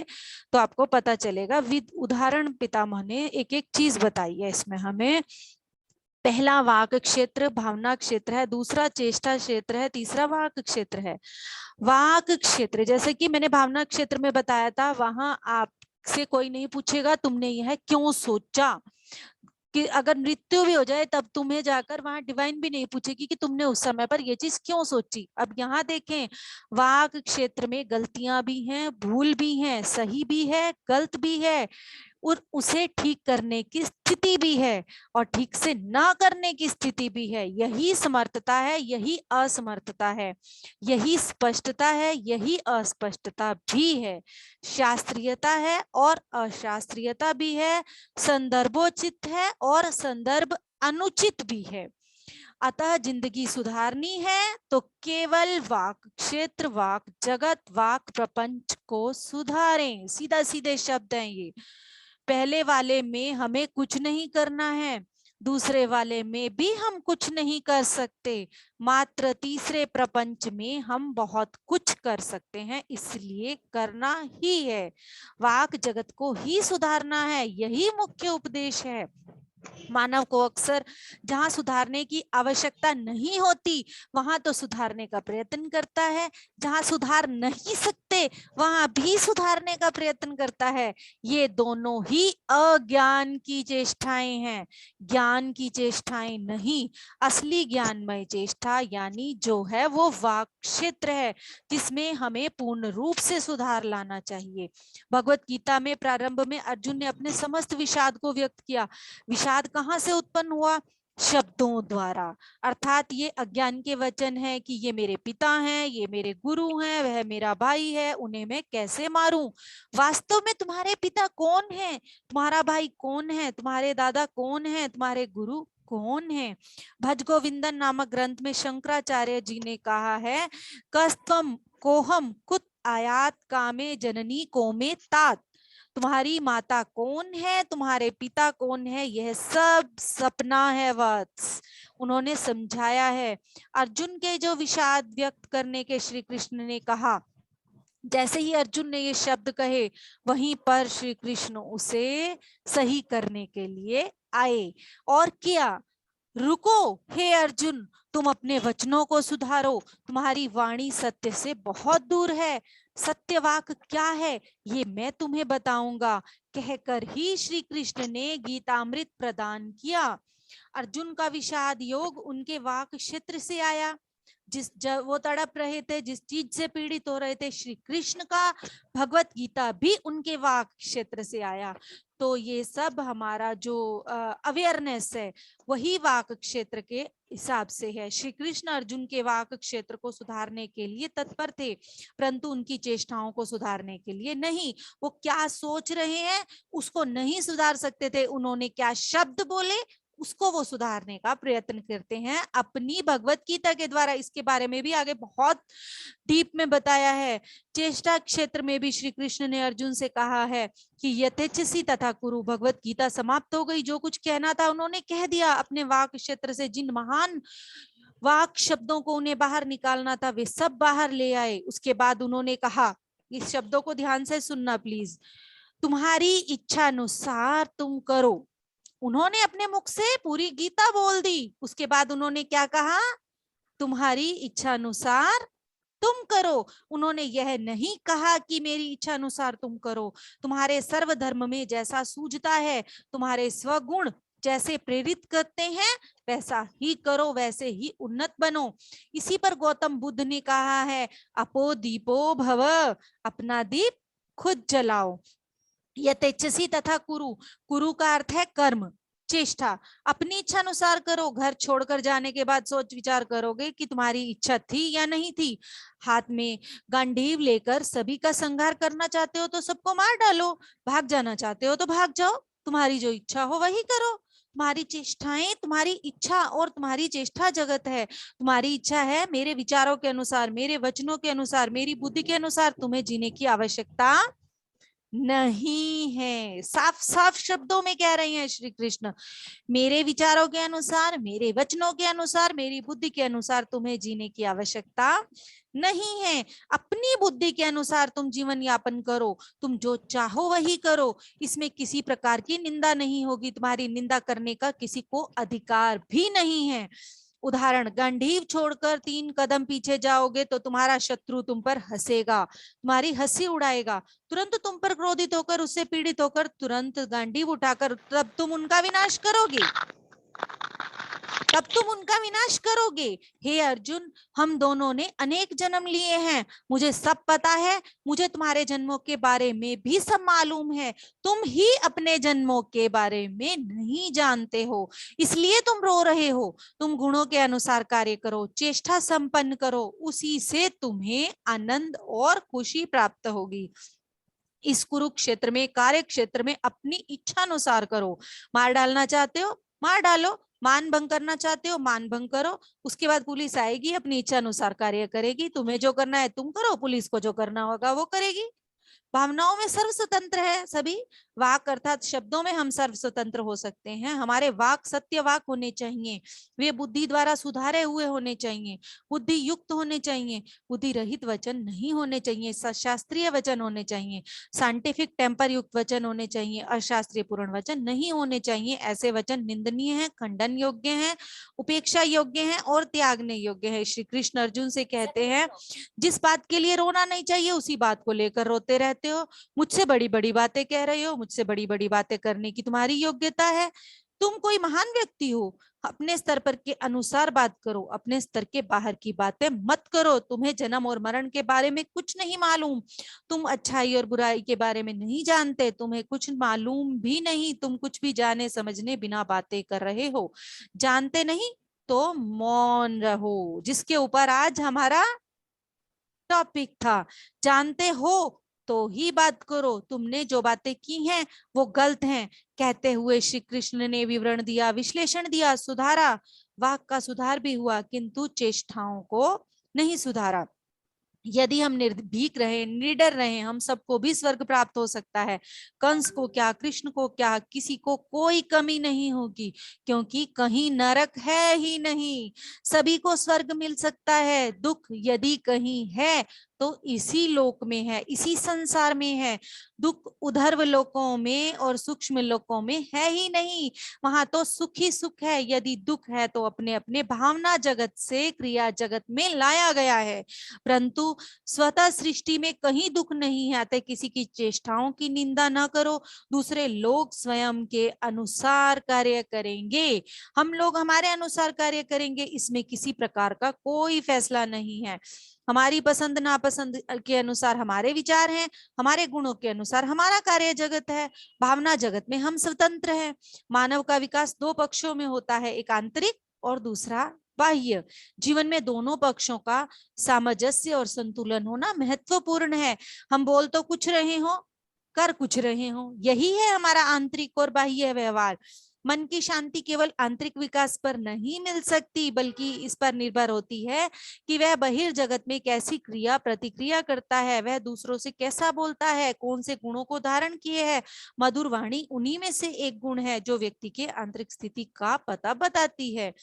तो आपको पता चलेगा। विद उदाहरण पितामह ने एक एक चीज बताई है इसमें हमें। पहला वाक क्षेत्र भावना क्षेत्र है, दूसरा चेष्टा क्षेत्र है, तीसरा वाक क्षेत्र है। वाक क्षेत्र जैसे कि मैंने भावना क्षेत्र में बताया था, वहां आपसे कोई नहीं पूछेगा तुमने यह क्यों सोचा, कि अगर मृत्यु भी हो जाए तब तुम्हें जाकर वहां डिवाइन भी नहीं पूछेगी कि तुमने उस समय पर ये चीज क्यों सोची। अब यहाँ देखें, वाक क्षेत्र में गलतियां भी हैं, भूल भी हैं, सही भी है, गलत भी है, और उसे ठीक करने की स्थिति भी है और ठीक से ना करने की स्थिति भी है। यही समर्थता है, यही असमर्थता है, यही स्पष्टता है, यही अस्पष्टता भी है, शास्त्रीयता है और अशास्त्रीयता भी है, संदर्भोचित है और संदर्भ अनुचित भी है। अतः जिंदगी सुधारनी है तो केवल वाक क्षेत्र, वाक जगत, वाक प्रपंच को सुधारें। सीधा सीधे शब्द हैं ये। पहले वाले में हमें कुछ नहीं करना है, दूसरे वाले में भी हम कुछ नहीं कर सकते, मात्र तीसरे प्रपंच में हम बहुत कुछ कर सकते हैं, इसलिए करना ही है। वाक जगत को ही सुधारना है, यही मुख्य उपदेश है। मानव को अक्सर जहां सुधारने की आवश्यकता नहीं होती वहां तो सुधारने का प्रयत्न करता है, जहां सुधार नहीं सकते वहां भी सुधारने का प्रयत्न करता है। ये दोनों ही अज्ञान की चेष्टाएं हैं, ज्ञान की चेष्टाएं नहीं। असली ज्ञानमय चेष्टा यानी जो है वो वाक क्षेत्र है, जिसमें हमें पूर्ण रूप से सुधार लाना चाहिए। भगवत गीता में प्रारंभ में अर्जुन ने अपने समस्त विषाद को व्यक्त किया। विषाद कहाँ से उत्पन्न हुआ? शब्दों द्वारा। अर्थात ये अज्ञान के वचन है कि ये मेरे पिता हैं, ये मेरे गुरु हैं, वह मेरा भाई है, उन्हें मैं कैसे मारूं। वास्तव में तुम्हारे पिता कौन है, तुम्हारा भाई कौन है, तुम्हारे दादा कौन है, तुम्हारे गुरु कौन है। भज गोविंदन नामक ग्रंथ में शंकराचार्य जी ने कहा है, कस्तम कोहम कुत आयात कामे जननी कोमे तात। तुम्हारी माता कौन है, तुम्हारे पिता कौन है, यह सब सपना है वत्स। उन्होंने समझाया है। अर्जुन के जो विषाद व्यक्त करने के श्री कृष्ण ने कहा, जैसे ही अर्जुन ने ये शब्द कहे वहीं पर श्री कृष्ण उसे सही करने के लिए आए और किया। रुको हे अर्जुन, तुम अपने वचनों को सुधारो, तुम्हारी वाणी सत्य से बहुत दूर है। सत्यवाक क्या है ये मैं तुम्हें बताऊंगा, कहकर ही श्री कृष्ण ने गीतामृत प्रदान किया। अर्जुन का विषाद योग उनके वाक क्षेत्र से आया। जब वो तड़प रहे थे, जिस चीज से पीड़ित हो रहे थे, श्री कृष्ण का भगवत गीता भी उनके वाक क्षेत्र से आया। तो ये सब हमारा जो अवेयरनेस है वही वाक क्षेत्र के हिसाब से है। श्री कृष्ण अर्जुन के वाक क्षेत्र को सुधारने के लिए तत्पर थे, परंतु उनकी चेष्टाओं को सुधारने के लिए नहीं। वो क्या सोच रहे हैं उसको नहीं सुधार सकते थे, उन्होंने क्या शब्द बोले उसको वो सुधारने का प्रयत्न करते हैं अपनी भगवत गीता के द्वारा। इसके बारे में भी आगे बहुत डीप में बताया है। चेष्टा क्षेत्र में भी श्री कृष्ण ने अर्जुन से कहा है कि यथेच्छसी तथा कुरु। भगवत गीता समाप्त हो गई, जो कुछ कहना था उन्होंने कह दिया। अपने वाक क्षेत्र से जिन महान वाक शब्दों को उन्हें बाहर निकालना था वे सब बाहर ले आए। उसके बाद उन्होंने कहा, इस शब्दों को ध्यान से सुनना प्लीज, तुम्हारी इच्छा अनुसार तुम करो। उन्होंने अपने मुख से पूरी गीता बोल दी। उसके बाद उन्होंने क्या कहा, तुम्हारी इच्छा अनुसार तुम करो। उन्होंने यह नहीं कहा कि मेरी इच्छा अनुसार तुम करो। तुम्हारे सर्वधर्म में जैसा सूझता है, तुम्हारे स्वगुण जैसे प्रेरित करते हैं वैसा ही करो, वैसे ही उन्नत बनो। इसी पर गौतम बुद्ध ने कहा है, अपो दीपो भव, अपना दीप खुद जलाओ। यथेच्छसी तथा कुरु। कुरु का अर्थ है कर्म, चेष्टा। अपनी इच्छा अनुसार करो। घर छोड़कर जाने के बाद सोच विचार करोगे कि तुम्हारी इच्छा थी या नहीं थी। हाथ में गांडीव लेकर सभी का संहार करना चाहते हो तो सबको मार डालो, भाग जाना चाहते हो तो भाग जाओ। तुम्हारी जो इच्छा हो वही करो। तुम्हारी चेष्टाएं तुम्हारी इच्छा और तुम्हारी चेष्टा जगत है। तुम्हारी इच्छा है मेरे विचारों के अनुसार, मेरे वचनों के अनुसार, मेरी बुद्धि के अनुसार तुम्हें जीने की आवश्यकता नहीं है। साफ साफ शब्दों में कह रहे हैं श्री कृष्ण, मेरे विचारों के अनुसार, मेरे वचनों के अनुसार, मेरी बुद्धि के अनुसार तुम्हें जीने की आवश्यकता नहीं है। अपनी बुद्धि के अनुसार तुम जीवन यापन करो, तुम जो चाहो वही करो। इसमें किसी प्रकार की निंदा नहीं होगी, तुम्हारी निंदा करने का किसी को अधिकार भी नहीं है। उदाहरण, गांडीव छोड़कर 3 कदम पीछे जाओगे तो तुम्हारा शत्रु तुम पर हंसेगा, तुम्हारी हंसी उड़ाएगा। तुरंत तुम पर क्रोधित होकर, उससे पीड़ित होकर तुरंत गांडीव उठाकर तब तुम उनका विनाश करोगे, तब तुम उनका विनाश करोगे। हे अर्जुन, हम दोनों ने अनेक जन्म लिए हैं, मुझे सब पता है। मुझे तुम्हारे जन्मों के बारे में भी सब मालूम है। तुम ही अपने जन्मों के बारे में नहीं जानते हो, इसलिए तुम रो रहे हो। तुम गुणों के अनुसार कार्य करो, चेष्टा संपन्न करो, उसी से तुम्हें आनंद और खुशी प्राप्त होगी। इस कुरुक्षेत्र में, कार्य क्षेत्र में अपनी इच्छा अनुसार करो। मार डालना चाहते हो मार डालो, मान भंग करना चाहते हो मान भंग करो। उसके बाद पुलिस आएगी, अपनी इच्छा अनुसार कार्य करेगी। तुम्हें जो करना है तुम करो, पुलिस को जो करना होगा वो करेगी। भावनाओं में सर्व स्वतंत्र है सभी। वाक अर्थात शब्दों में हम सर्व स्वतंत्र हो सकते हैं। हमारे वाक सत्य वाक होने चाहिए, वे बुद्धि द्वारा सुधारे हुए होने चाहिए, बुद्धि युक्त होने चाहिए, बुद्धि रहित वचन नहीं होने चाहिए, शास्त्रीय वचन होने चाहिए, साइंटिफिक टेम्पर युक्त वचन होने चाहिए, अशास्त्रीय पूर्ण वचन नहीं होने चाहिए। ऐसे वचन निंदनीय है, खंडन योग्य है, उपेक्षा योग्य है और त्यागने योग्य है। श्री कृष्ण अर्जुन से कहते हैं, जिस बात के लिए रोना नहीं चाहिए उसी बात को लेकर रोते रहते हो। मुझसे बड़ी बड़ी बातें कह रहे हो, मुझसे बड़ी बड़ी बातें करने की तुम्हारी योग्यता है। तुम कोई महान व्यक्ति हो, अपने स्तर पर के अनुसार बात करो, अपने स्तर के बाहर की बातें मत करो। तुम्हें जन्म और मरण के बारे में कुछ नहीं मालूम, तुम अच्छाई और बुराई के बारे में नहीं जानते, तुम्हें कुछ मालूम भी नहीं। तुम कुछ भी जाने समझने बिना बातें कर रहे हो। जानते नहीं तो मौन रहो, जिसके ऊपर आज हमारा टॉपिक था। जानते हो तो ही बात करो, तुमने जो बातें की हैं वो गलत हैं। कहते हुए श्री कृष्ण ने विवरण दिया, विश्लेषण दिया, सुधारा। वाक का सुधार भी हुआ किंतु चेष्टाओं को नहीं सुधारा। यदि हम निर्भीक रहे, निडर रहे, हम सबको भी स्वर्ग प्राप्त हो सकता है। कंस को क्या, कृष्ण को क्या, किसी को कोई कमी नहीं होगी, क्योंकि कहीं नरक है ही नहीं। सभी को स्वर्ग मिल सकता है। दुख यदि कहीं है तो इसी लोक में है, इसी संसार में है। दुख उधर्व लोकों में और सूक्ष्म लोकों में है ही नहीं, वहां तो सुख ही सुख है। यदि दुख है तो अपने अपने भावना जगत से क्रिया जगत में लाया गया है, परंतु स्वतः सृष्टि में कहीं दुख नहीं है। अतः किसी की चेष्टाओं की निंदा न करो। दूसरे लोग स्वयं के अनुसार कार्य करेंगे, हम लोग हमारे अनुसार कार्य करेंगे, इसमें किसी प्रकार का कोई फैसला नहीं है। हमारी पसंद नापसंद के अनुसार हमारे विचार हैं, हमारे गुणों के अनुसार हमारा कार्य जगत है। भावना जगत में हम स्वतंत्र हैं। मानव का विकास 2 पक्षों में होता है, एक आंतरिक और दूसरा बाह्य। जीवन में दोनों पक्षों का सामंजस्य और संतुलन होना महत्वपूर्ण है। हम बोल तो कुछ रहे हो, कर कुछ रहे हो, यही है हमारा आंतरिक और बाह्य व्यवहार। मन की शांति केवल आंतरिक विकास पर नहीं मिल सकती, बल्कि इस पर निर्भर होती है कि वह बहिर्जगत में कैसी क्रिया प्रतिक्रिया करता है, वह दूसरों से कैसा बोलता है, कौन से गुणों को धारण किए है। मधुर वाणी उन्हीं में से एक गुण है जो व्यक्ति के आंतरिक स्थिति का पता बताती है।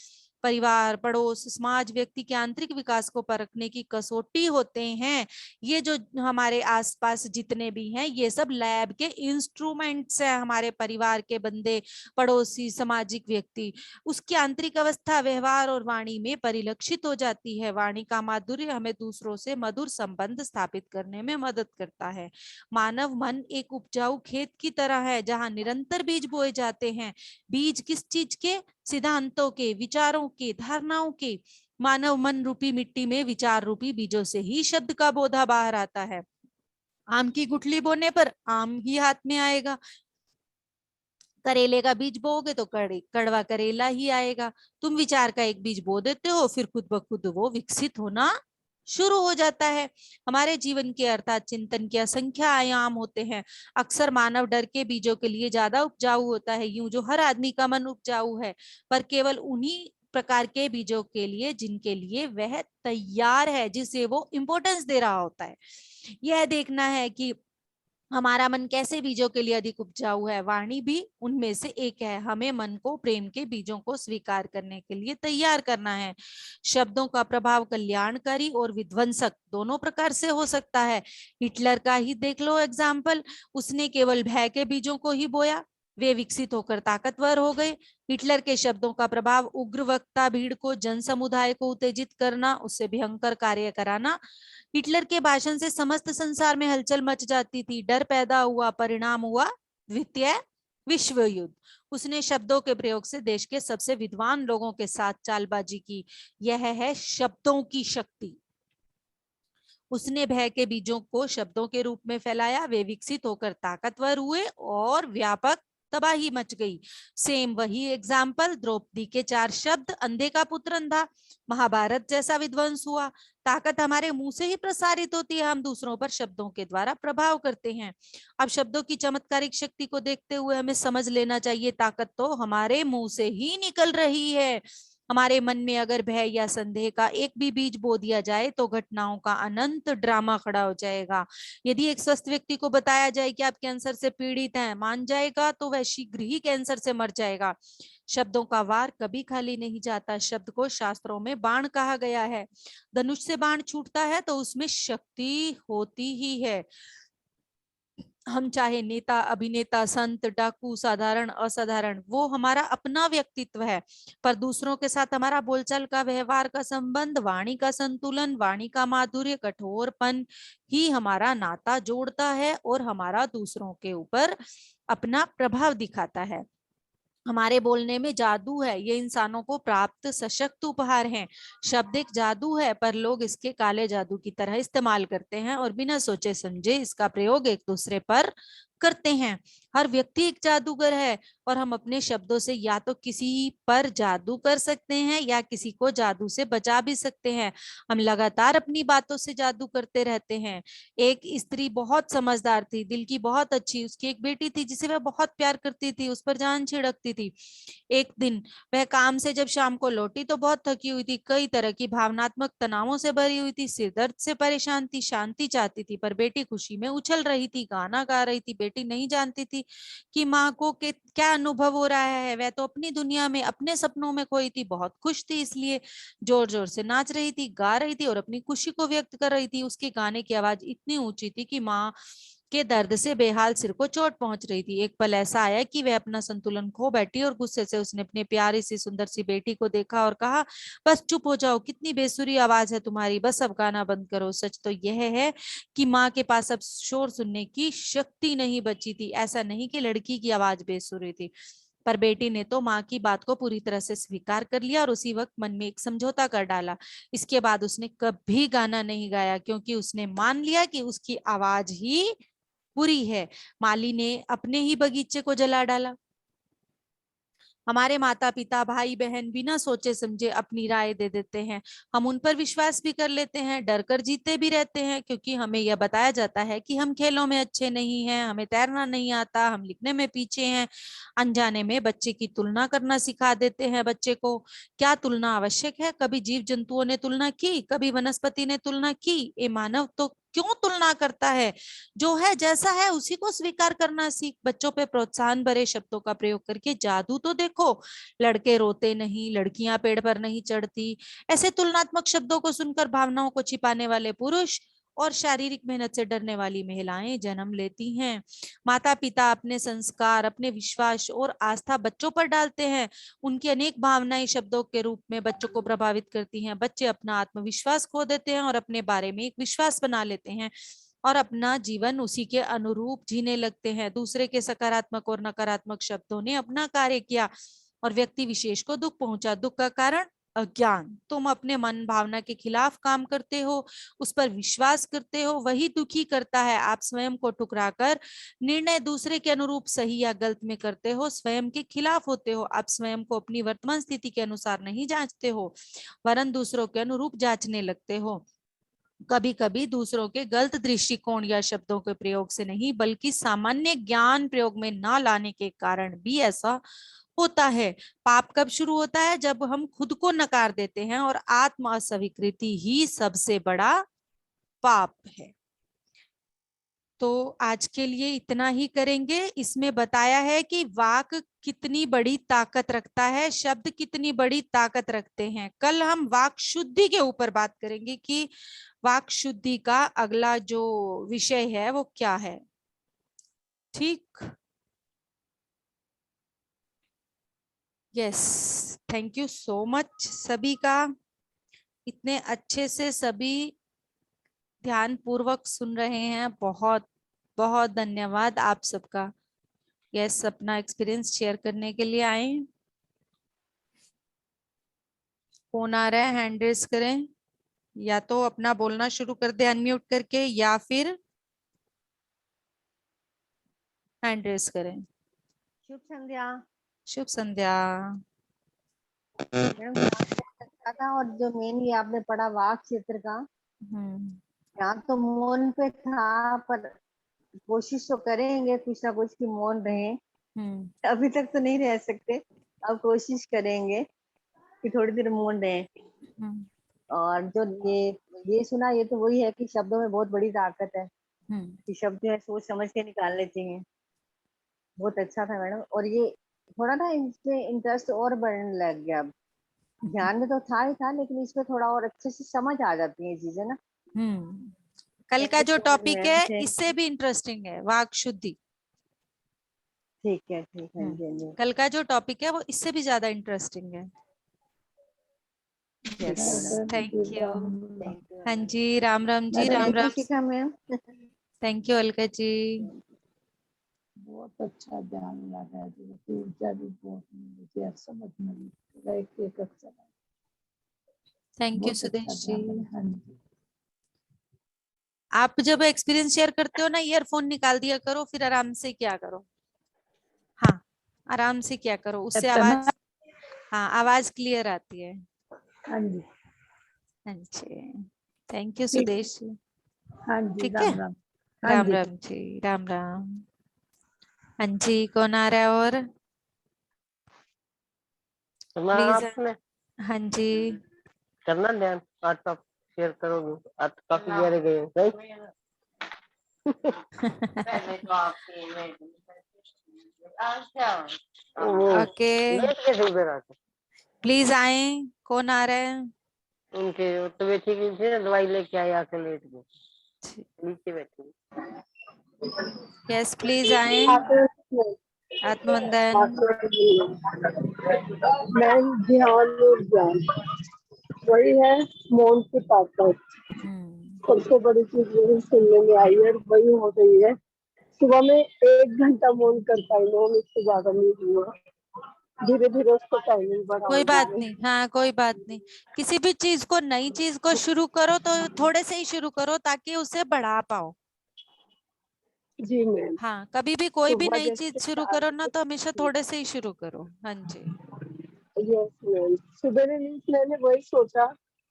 परिवार, पड़ोस, समाज व्यक्ति के आंतरिक विकास को परखने की कसौटी होते हैं। ये जो हमारे आसपास जितने भी हैं, ये सब लैब के इंस्ट्रूमेंट्स हैं। हमारे परिवार के बंदे, पड़ोसी, सामाजिक व्यक्ति, उसकी आंतरिक अवस्था व्यवहार और वाणी में परिलक्षित हो जाती है। वाणी का माधुर्य हमें दूसरों से मधुर संबंध स्थापित करने में मदद करता है। मानव मन एक उपजाऊ खेत की तरह है जहां निरंतर बीज बोए जाते हैं। बीज किस चीज के? सिद्धांतों के, विचारों के, धारणाओं के। मानव मन रूपी मिट्टी में विचार रूपी बीजों से ही शब्द का पौधा बाहर आता है। आम की गुठली बोने पर आम ही हाथ में आएगा। करेले का बीज बोओगे तो कड़वा करेला ही आएगा। तुम विचार का एक बीज बो देते हो, फिर खुद ब खुद वो विकसित होना शुरू हो जाता है। हमारे जीवन के अर्थात चिंतन के असंख्य आयाम होते हैं। अक्सर मानव डर के बीजों के लिए ज्यादा उपजाऊ होता है। यूं जो हर आदमी का मन उपजाऊ है, पर केवल उन्हीं प्रकार के बीजों के लिए जिनके लिए वह तैयार है, जिसे वो इंपॉर्टेंस दे रहा होता है। यह देखना है कि हमारा मन कैसे बीजों के लिए अधिक उपजाऊ है। वाणी भी उनमें से एक है। हमें मन को प्रेम के बीजों को स्वीकार करने के लिए तैयार करना है। शब्दों का प्रभाव कल्याणकारी और विध्वंसक दोनों प्रकार से हो सकता है। हिटलर का ही देख लो एग्जाम्पल। उसने केवल भय के बीजों को ही बोया, वे विकसित होकर ताकतवर हो गए। हिटलर के शब्दों का प्रभाव उग्र वक्ता भीड़ को, जन समुदाय को उत्तेजित करना, उससे भयंकर कार्य कराना। हिटलर के भाषण से समस्त संसार में हलचल मच जाती थी। डर पैदा हुआ, परिणाम हुआ द्वितीय विश्व युद्ध। उसने शब्दों के प्रयोग से देश के सबसे विद्वान लोगों के साथ चालबाजी की। यह है शब्दों की शक्ति। उसने भय के बीजों को शब्दों के रूप में फैलाया, वे विकसित होकर ताकतवर हुए और व्यापक तबाही मच गई। सेम वही एग्जाम्पल, द्रौपदी के 4 शब्द, अंधे का पुत्र अंधा। महाभारत जैसा विध्वंस हुआ। ताकत हमारे मुंह से ही प्रसारित होती है, हम दूसरों पर शब्दों के द्वारा प्रभाव करते हैं। अब शब्दों की चमत्कारिक शक्ति को देखते हुए हमें समझ लेना चाहिए, ताकत तो हमारे मुंह से ही निकल रही है। हमारे मन में अगर भय या संदेह का एक भी बीज बो दिया जाए तो घटनाओं का अनंत ड्रामा खड़ा हो जाएगा। यदि एक स्वस्थ व्यक्ति को बताया जाए कि आप कैंसर से पीड़ित हैं, मान जाएगा तो वह शीघ्र ही कैंसर से मर जाएगा। शब्दों का वार कभी खाली नहीं जाता। शब्द को शास्त्रों में बाण कहा गया है। धनुष से बाण छूटता है तो उसमें शक्ति होती ही है। हम चाहे नेता, अभिनेता, संत, डाकू, साधारण, असाधारण, वो हमारा अपना व्यक्तित्व है। पर दूसरों के साथ हमारा बोलचाल का, व्यवहार का संबंध, वाणी का संतुलन, वाणी का माधुर्य, कठोरपन ही हमारा नाता जोड़ता है और हमारा दूसरों के ऊपर अपना प्रभाव दिखाता है। हमारे बोलने में जादू है। ये इंसानों को प्राप्त सशक्त उपहार हैं। शब्द एक जादू है, पर लोग इसके काले जादू की तरह इस्तेमाल करते हैं और बिना सोचे समझे इसका प्रयोग एक दूसरे पर करते हैं। हर व्यक्ति एक जादूगर है और हम अपने शब्दों से या तो किसी पर जादू कर सकते हैं या किसी को जादू से बचा भी सकते हैं। हम लगातार अपनी बातों से जादू करते रहते हैं। एक स्त्री बहुत समझदार थी, दिल की बहुत अच्छी। उसकी एक बेटी थी जिसे वह बहुत प्यार करती थी, उस पर जान छिड़कती थी। एक दिन वह काम से जब शाम को लौटी तो बहुत थकी हुई थी, कई तरह की भावनात्मक तनावों से भरी हुई थी, सिर दर्द से परेशान थी, शांति चाहती थी। पर बेटी खुशी में उछल रही थी, गाना गा रही थी। बेटी नहीं जानती थी कि माँ को क्या अनुभव हो रहा है। वह तो अपनी दुनिया में, अपने सपनों में खोई थी, बहुत खुश थी, इसलिए जोर जोर से नाच रही थी, गा रही थी और अपनी खुशी को व्यक्त कर रही थी। उसके गाने की आवाज इतनी ऊंची थी कि माँ के दर्द से बेहाल सिर को चोट पहुंच रही थी। एक पल ऐसा आया कि वह अपना संतुलन खो बैठी और गुस्से से उसने अपने प्यारी सी सुंदर सी बेटी को देखा और कहा, बस चुप हो जाओ, कितनी बेसुरी आवाज है तुम्हारी, बस अब गाना बंद करो। सच तो यह है कि माँ के पास अब शोर सुनने की शक्ति नहीं बची थी। ऐसा नहीं कि लड़की की आवाज बेसुरी थी, पर बेटी ने तो माँ की बात को पूरी तरह से स्वीकार कर लिया और उसी वक्त मन में एक समझौता कर डाला। इसके बाद उसने कभी गाना नहीं गाया, क्योंकि उसने मान लिया कि उसकी आवाज ही बुरी है। माली ने अपने ही बगीचे को जला डाला। हमारे माता पिता भाई बहन बिना सोचे समझे अपनी राय दे देते हैं, हम उन पर विश्वास भी कर लेते हैं, डर कर जीते भी रहते हैं, क्योंकि हमें यह बताया जाता है कि हम खेलों में अच्छे नहीं हैं, हमें तैरना नहीं आता, हम लिखने में पीछे हैं। अनजाने में बच्चे की तुलना करना सिखा देते हैं बच्चे को। क्या तुलना आवश्यक है? कभी जीव जंतुओं ने तुलना की, कभी वनस्पति ने तुलना की? ये मानव तो क्यों तुलना करता है? जो है जैसा है उसी को स्वीकार करना सीख। बच्चों पे प्रोत्साहन भरे शब्दों का प्रयोग करके जादू तो देखो। लड़के रोते नहीं, लड़कियां पेड़ पर नहीं चढ़ती, ऐसे तुलनात्मक शब्दों को सुनकर भावनाओं को छिपाने वाले पुरुष और शारीरिक मेहनत से डरने वाली महिलाएं जन्म लेती हैं। माता पिता अपने संस्कार, अपने विश्वास और आस्था बच्चों पर डालते हैं। उनकी अनेक भावनाएं शब्दों के रूप में बच्चों को प्रभावित करती हैं। बच्चे अपना आत्मविश्वास खो देते हैं और अपने बारे में एक विश्वास बना लेते हैं और अपना जीवन उसी के अनुरूप जीने लगते हैं। दूसरे के सकारात्मक और नकारात्मक शब्दों ने अपना कार्य किया और व्यक्ति विशेष को दुख पहुंचा। दुख का कारण अज्ञान। तुम अपने मन भावना के खिलाफ काम करते हो, उस पर विश्वास करते हो, वही दुखी करता है। आप स्वयं को ठुकराकर निर्णय दूसरे के अनुरूप सही या गलत में करते हो, स्वयं के खिलाफ होते हो। आप स्वयं को अपनी वर्तमान स्थिति के अनुसार नहीं जांचते हो, वरन दूसरों के अनुरूप जांचने लगते हो। कभी कभी दूसरों के गलत दृष्टिकोण या शब्दों के प्रयोग से नहीं, बल्कि सामान्य ज्ञान प्रयोग में ना लाने के कारण भी ऐसा होता है। पाप कब शुरू होता है? जब हम खुद को नकार देते हैं, और आत्म अस्वीकृति ही सबसे बड़ा पाप है। तो आज के लिए इतना ही करेंगे। इसमें बताया है कि वाक कितनी बड़ी ताकत रखता है, शब्द कितनी बड़ी ताकत रखते हैं। कल हम वाक शुद्धि के ऊपर बात करेंगे कि वाक शुद्धि का अगला जो विषय है वो क्या है। ठीक, yes, thank you so much सभी का। इतने अच्छे से सभी ध्यान पूर्वक सुन रहे हैं, बहुत बहुत धन्यवाद आप सबका। यस, अपना एक्सपीरियंस शेयर करने के लिए आए। कौन आ रहा है? हैंड रेस करें, या तो अपना बोलना शुरू कर दे अनम्यूट करके, या फिर हैंड रेस करें। शुभ संध्या शुभ संध्या। मैडम। अच्छा था, और जो मेनली आपने पढ़ा वाक क्षेत्र का, यहाँ तो मौन पे था, पर कोशिश तो करेंगे कुछ ना कुछ की मौन रहे। अभी तक तो नहीं रह सकते, अब कोशिश करेंगे कि थोड़ी देर मौन रहे। और जो ये सुना, ये तो वही है कि शब्दों में बहुत बड़ी ताकत है, कि शब्द जो है सोच समझ के निकालने चाहिए। बहुत अच्छा था मैडम। और ये थोड़ा ना इसमें इंटरेस्ट और बढ़ने लग गया। अब ध्यान में तो था ही था, लेकिन इसमें थोड़ा और अच्छे से समझ आ जाती है चीजें ना। कल का जो टॉपिक है इससे भी इंटरेस्टिंग है, वाक शुद्धि। ठीक है, ठीक है जी। कल का जो टॉपिक है वो इससे भी ज्यादा इंटरेस्टिंग है। Yes, thank you. हाँ जी, राम राम जी, राम राम। सीखा ma'am. Thank you Alka ji. बहुत अच्छा ध्यान लगा जी, ऊर्जा भी बहुत मुझे समझ में एक अक्षर। Thank you Sudesh ji. हाँ जी। आप जब एक्सपीरियंस शेयर करते हो ना, ईयरफोन निकाल दिया करो, फिर आराम से क्या करो। हाँ, आराम से क्या करो, उससे आवाज, हाँ, आवाज क्लियर आती है। हाँ जी, हाँ जी, थैंक यू सुदेश जी। हाँ जी, ठीक है, राम राम राम जी, राम राम। हाँ जी, कौन आ रहा है? और प्लीज। हाँ जी, करना ध्यान। आज आप शेयर करोगे, आज काफी गहरे गए राइट। ओके, प्लीज आए। कौन आ रहा है? उनके तबीयत ठीक नहीं थी, दवाई लेके आए, आके लेट गए, नीचे बैठे। यस, प्लीज आए। आत्मवंदन। मैं ध्यान और ज्ञान, वही है मौन की ताकत। सबसे बड़ी चीज यही सुनने में आई है, वही हो रही है। सुबह में 1 घंटा मौन कर पाई, मौन इससे ज्यादा नहीं हुआ। धीरे धीरे उसको टाइमिंग बढ़ा। कोई बात नहीं, हाँ कोई बात नहीं। किसी भी चीज को, नई चीज को शुरू करो तो थोड़े से ही शुरू करो, ताकि उसे बढ़ा पाओ। जी मैम। हाँ, कभी भी कोई भी सुबह नई चीज जैसे शुरू 4 करो ना बजे, तो हमेशा थोड़े से ही शुरू करो। हाँ जी। यस मैम, सुबह मीन्स मैंने वही सोचा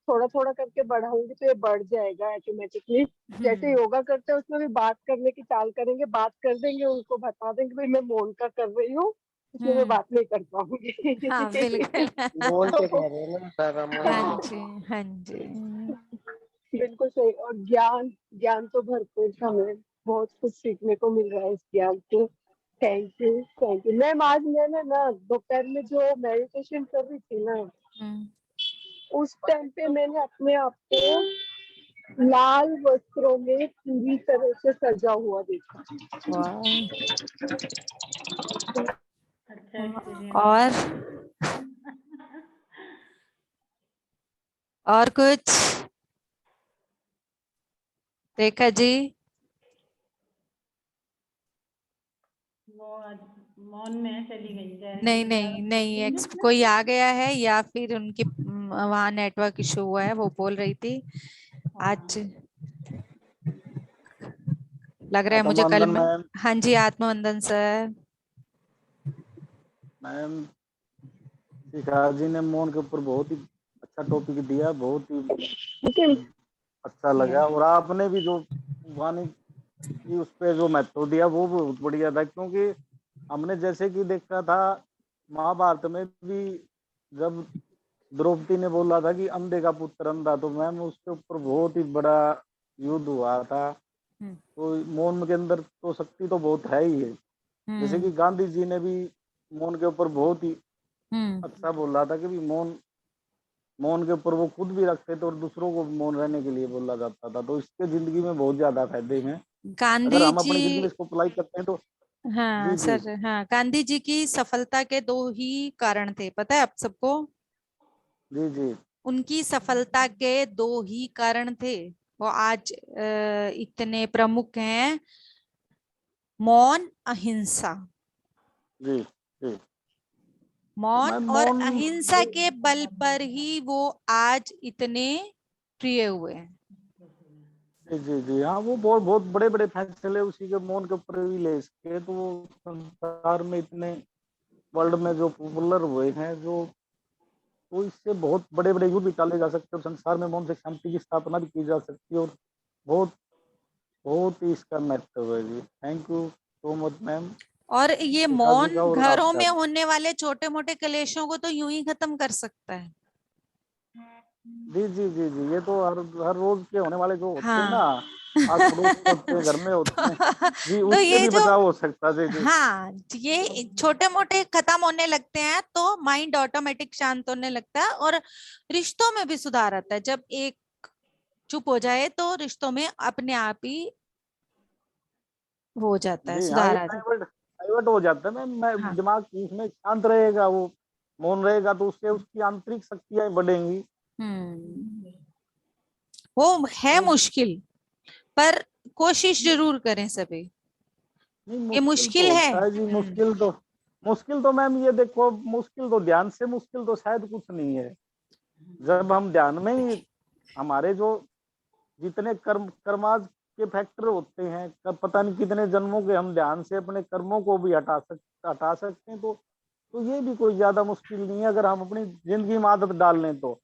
थोड़ा थोड़ा करके बढ़ाऊंगी तो ये बढ़ जाएगा ऑटोमेटिकली। जैसे योगा करते हैं उसमें भी बात करने की चाल करेंगे, बात कर देंगे, उनको बता देंगे भाई मैं मौन का कर रही हूँ, इसलिए मैं बात नहीं कर पाऊंगी। हाँ बिल्कुल। बोल के कह रहे हैं ना सारा हाँ मन। जी, हाँ जी। बिल्कुल सही। और ज्ञान, ज्ञान तो भरपूर हमें बहुत कुछ सीखने को मिल रहा है इस ज्ञान से। Thank you, thank you ma'am. आज मैंने ना दोपहर में जो मेडिटेशन कर रही थी ना, उस टाइम पे मैंने अपने आप को लाल वस्त्रों में पूरी तरह से सजा हुआ देखा। वाह। अच्छा और और कुछ रेखा जी? वो आज मौन में चली गई है। नहीं नहीं नहीं, कोई आ गया है या फिर उनकी वहाँ नेटवर्क इशू हुआ है, वो बोल रही थी आज लग रहा है मुझे कल आत्मवंदन में। मैम। हाँ जी, आत्मवंदन सर। मैम शिखा जी ने मौन के ऊपर बहुत ही अच्छा टॉपिक दिया, बहुत ही अच्छा लगा। और आपने भी जो वाणी की उस पे जो महत्व दिया वो बहुत बढ़िया था, क्योंकि हमने जैसे कि देखा था महाभारत में भी जब द्रौपदी ने बोला था कि अंधे का पुत्र अंधा, तो मैम उसके ऊपर बहुत ही बड़ा युद्ध हुआ था। तो मौन के अंदर तो शक्ति तो बहुत है ही है। जैसे कि गांधी जी ने भी मौन के ऊपर बहुत ही अच्छा बोला था कि भी मौन, मौन के ऊपर वो खुद भी रखते थे और दूसरों को मौन रहने के लिए बोला जाता था। तो इसके जिंदगी में बहुत ज्यादा फायदे हैं अगर गांधी हम अपनी जिंदगी में जी। इसको अप्लाई करते हैं तो। हाँ जी जी सर, हाँ, गांधी जी की सफलता के दो ही कारण थे, पता है आप सबको? जी जी उनकी सफलता के दो ही कारण थे, वो आज इतने प्रमुख हैं। मौन, अहिंसा। जी जी। तो मौन मैं और मौन, अहिंसा के बल पर ही वो आज इतने प्रिय हुए हैं। जी जी जी हाँ, वो बहुत बहुत बड़े बड़े फैसले उसी के मौन के ऊपर भी ले सके, तो वो संसार में इतने वर्ल्ड में जो पॉपुलर हुए हैं, जो तो इससे बहुत बड़े बड़े युद्ध भी टाले जा सकते हैं और संसार में मौन से शांति की स्थापना भी की जा सकती है। और बहुत बहुत ही इसका महत्व है जी। Thank you so much ma'am, और ये शिखा जी मौन का और घरों आपका। में होने वाले छोटे मोटे कलेशों को तो यूं ही खत्म कर सकता है। जी जी जी जी, ये तो हर रोज के होने वाले जो होते हैं ना, हाँ। आस पड़ोस में होते हैं, घर में होते हैं जी, तो उससे ये भी जो, बचाव हो सकता है। जी जी हाँ, ये छोटे मोटे खत्म होने लगते हैं तो माइंड ऑटोमेटिक शांत होने लगता है और रिश्तों में भी सुधार आता है। जब एक चुप हो जाए तो रिश्तों में अपने आप ही हो जाता है, जी हाँ, ये सुधार आ जाता डाइवर्ट डाइवर्ट हो जाता है मैं है। हाँ। दिमाग इसमें शांत रहेगा, वो मौन रहेगा तो उससे उसकी आंतरिक शक्तियां बढ़ेंगी। वो है तो मुश्किल, पर कोशिश जरूर करें सभी। नहीं, ये मुश्किल तो मुश्किल है। होता है जी, मुश्किल तो मैम ये देखो, मुश्किल तो ध्यान से मुश्किल तो शायद कुछ नहीं है। जब हम ध्यान में ही हमारे जो जितने कर्माज के फैक्टर होते हैं, पता नहीं कितने जन्मों के हम ध्यान से अपने कर्मों को भी हटा सकते हैं। तो ये भी कोई ज्यादा मुश्किल नहीं है अगर हम अपनी जिंदगी में आदत डाल लें तो।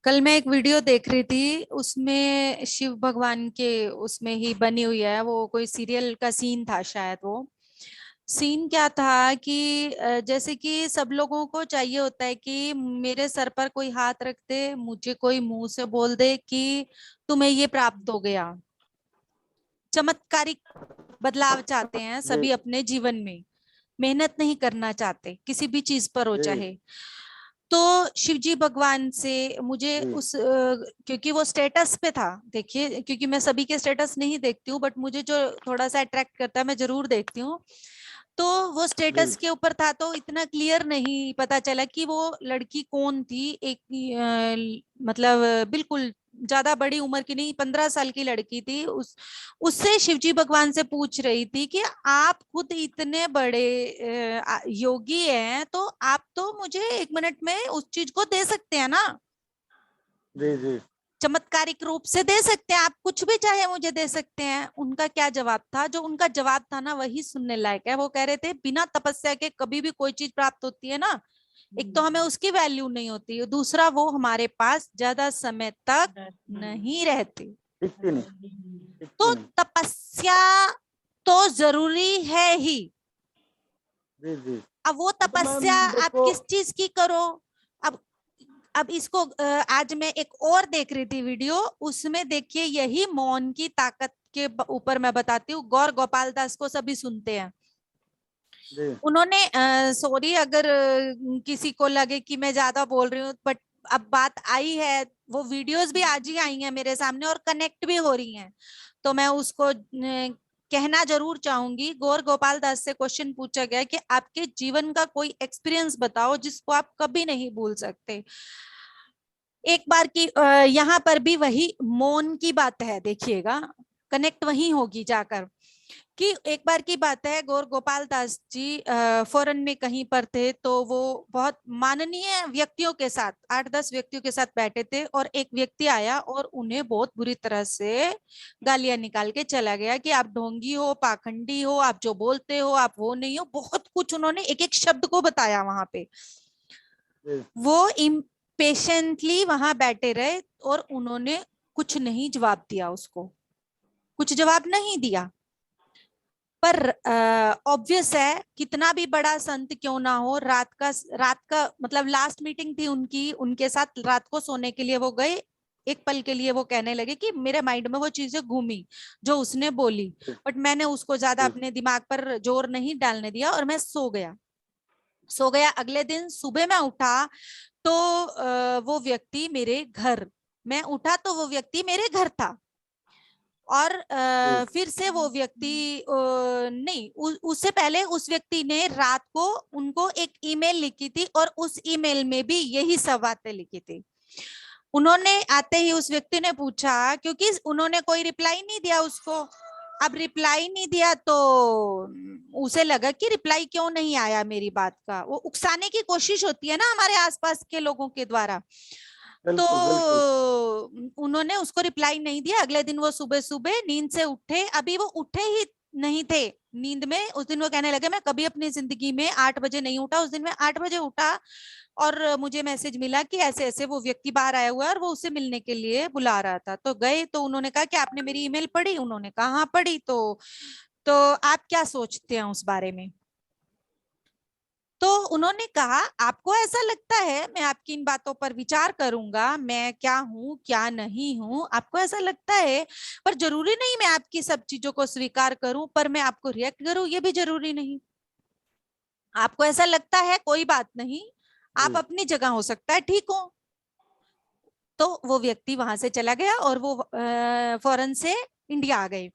कल मैं एक वीडियो देख रही थी, उसमें शिव भगवान के उसमें ही बनी हुई है, वो कोई सीरियल का सीन था शायद। वो सीन क्या था कि जैसे कि सब लोगों को चाहिए होता है कि मेरे सर पर कोई हाथ रख दे, मुझे कोई मुंह से बोल दे कि तुम्हें ये प्राप्त हो गया। चमत्कारिक बदलाव चाहते हैं जी सभी अपने जीवन में, मेहनत नहीं करना चाहते किसी भी चीज पर हो जी चाहे। तो शिवजी भगवान से मुझे जी उस क्योंकि वो स्टेटस पे था, देखिए, क्योंकि मैं सभी के स्टेटस नहीं देखती हूँ, बट मुझे जो थोड़ा सा अट्रैक्ट करता है मैं जरूर देखती हूँ। तो वो जी स्टेटस के ऊपर था तो इतना क्लियर नहीं पता चला कि वो लड़की कौन थी। एक मतलब बिल्कुल ज्यादा बड़ी उम्र की नहीं, 15 साल की लड़की थी। उससे शिवजी भगवान से पूछ रही थी कि आप खुद इतने बड़े योगी हैं तो आप तो मुझे 1 मिनट में उस चीज को दे सकते हैं ना। जी जी चमत्कारिक रूप से दे सकते हैं, आप कुछ भी चाहे मुझे दे सकते हैं। उनका क्या जवाब था? जो उनका जवाब था ना वही सुनने लायक है। वो कह रहे थे बिना तपस्या के कभी भी कोई चीज प्राप्त होती है ना, एक तो हमें उसकी वैल्यू नहीं होती, दूसरा वो हमारे पास ज्यादा समय तक नहीं रहती। तो तपस्या तो जरूरी है ही। जी जी। अब वो तपस्या आप किस चीज की करो। अब इसको आज मैं एक और देख रही थी वीडियो, उसमें देखिए यही मौन की ताकत के ऊपर मैं बताती हूँ। गौर गोपाल दास को सभी सुनते हैं। उन्होंने सॉरी अगर किसी को लगे कि मैं ज्यादा बोल रही हूँ, बट अब बात आई है, वो वीडियोस भी आज ही आई हैं मेरे सामने और कनेक्ट भी हो रही हैं, तो मैं उसको कहना जरूर चाहूंगी। गौर गोपाल दास से क्वेश्चन पूछा गया कि आपके जीवन का कोई एक्सपीरियंस बताओ जिसको आप कभी नहीं भूल सकते। एक बार की यहाँ पर भी वही मौन की बात है, देखिएगा कनेक्ट वही होगी जाकर। कि एक बार की बात है, गौर गोपाल दास जी फॉरेन में कहीं पर थे, तो वो बहुत माननीय व्यक्तियों के साथ 8-10 व्यक्तियों के साथ बैठे थे और एक व्यक्ति आया और उन्हें बहुत बुरी तरह से गालियां निकाल के चला गया कि आप ढोंगी हो, पाखंडी हो, आप जो बोलते हो आप वो नहीं हो। बहुत कुछ उन्होंने एक एक शब्द को बताया वहां पे। वो इम्पेशेंटली वहां बैठे रहे और उन्होंने कुछ नहीं जवाब दिया, उसको कुछ जवाब नहीं दिया। पर ऑब्वियस है कितना भी बड़ा संत क्यों ना हो, रात का मतलब लास्ट मीटिंग थी उनकी, उनके साथ रात को सोने के लिए वो गए। एक पल के लिए वो कहने लगे कि मेरे माइंड में वो चीजें घूमी जो उसने बोली, बट मैंने उसको ज्यादा अपने दिमाग पर जोर नहीं डालने दिया और मैं सो गया। अगले दिन सुबह मैं उठा तो वो व्यक्ति मेरे घर, मैं उठा तो वो व्यक्ति मेरे घर था। और फिर से वो व्यक्ति नहीं, उससे पहले उस व्यक्ति ने रात को उनको एक ईमेल लिखी थी और उस ईमेल में भी यही सब बातें लिखी थी। उन्होंने आते ही उस व्यक्ति ने पूछा, क्योंकि उन्होंने कोई रिप्लाई नहीं दिया उसको। अब रिप्लाई नहीं दिया तो उसे लगा कि रिप्लाई क्यों नहीं आया मेरी बात का, वो उकसाने की कोशिश होती है ना हमारे आसपास के लोगों के द्वारा। तो उन्होंने उसको रिप्लाई नहीं दिया। अगले दिन वो सुबह सुबह नींद से उठे, अभी वो उठे ही नहीं थे नींद में। उस दिन वो कहने लगे मैं कभी अपनी जिंदगी में 8 बजे नहीं उठा। उस दिन मैं 8 बजे उठा और मुझे मैसेज मिला कि ऐसे ऐसे वो व्यक्ति बाहर आया हुआ है और वो उससे मिलने के लिए बुला रहा था। तो गए तो उन्होंने कहा कि आपने मेरी ईमेल पढ़ी? उन्होंने कहा हाँ पढ़ी। तो आप क्या सोचते हैं उस बारे में? तो उन्होंने कहा आपको ऐसा लगता है, मैं आपकी इन बातों पर विचार करूंगा, मैं क्या हूं क्या नहीं हूं, आपको ऐसा लगता है, पर जरूरी नहीं मैं आपकी सब चीजों को स्वीकार करूं, पर मैं आपको रिएक्ट करूं ये भी जरूरी नहीं। आपको ऐसा लगता है कोई बात नहीं, आप अपनी जगह हो सकता है ठीक हो। तो वो व्यक्ति वहां से चला गया और वो फॉरेन से इंडिया आ गए।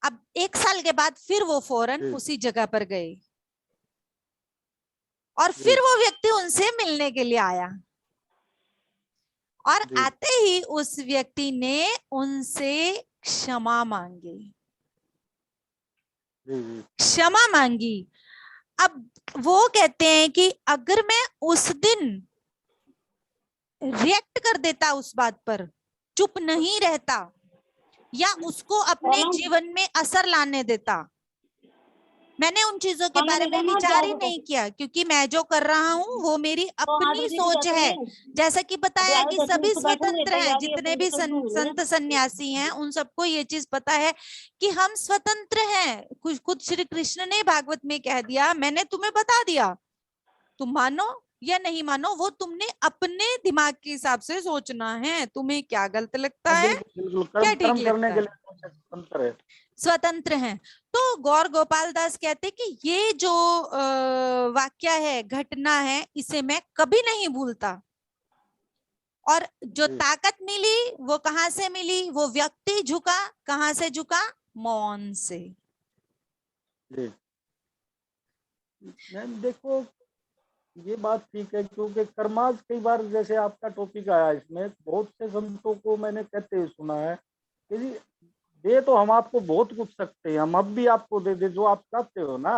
अब 1 साल के बाद फिर वो फॉरेन उसी जगह पर गए और फिर वो व्यक्ति उनसे मिलने के लिए आया और आते ही उस व्यक्ति ने उनसे क्षमा मांगी, क्षमा मांगी। अब वो कहते हैं कि अगर मैं उस दिन रिएक्ट कर देता उस बात पर, चुप नहीं रहता या उसको अपने जीवन में असर लाने देता, मैंने उन चीजों के बारे में विचार ही नहीं किया, क्योंकि मैं जो कर रहा हूँ वो मेरी अपनी सोच है। जैसा कि बताया कि सभी स्वतंत्र हैं, जितने भी संत सन्यासी हैं उन सबको ये चीज पता है कि हम स्वतंत्र हैं। खुद श्री कृष्ण ने भागवत में कह दिया, मैंने तुम्हें बता दिया, तुम मानो या नहीं मानो वो तुमने अपने दिमाग के हिसाब से सोचना है। तुम्हें क्या गलत लगता है, क्या ठीक लगता है, स्वतंत्र हैं। तो गौर गोपाल दास कहते कि ये जो वाक्य है, घटना है, इसे मैं कभी नहीं भूलता। और जो ताकत मिली वो कहां से मिली? वो व्यक्ति झुका, कहां से झुका? मौन से। देखो ये बात ठीक है, क्योंकि कर्माज कई बार, जैसे आपका टॉपिक आया इसमें, बहुत से संतों को मैंने कहते हुए सुना है कि दे तो हम आपको बहुत कुछ सकते हैं, हम अब भी आपको दे दे जो आप चाहते हो ना।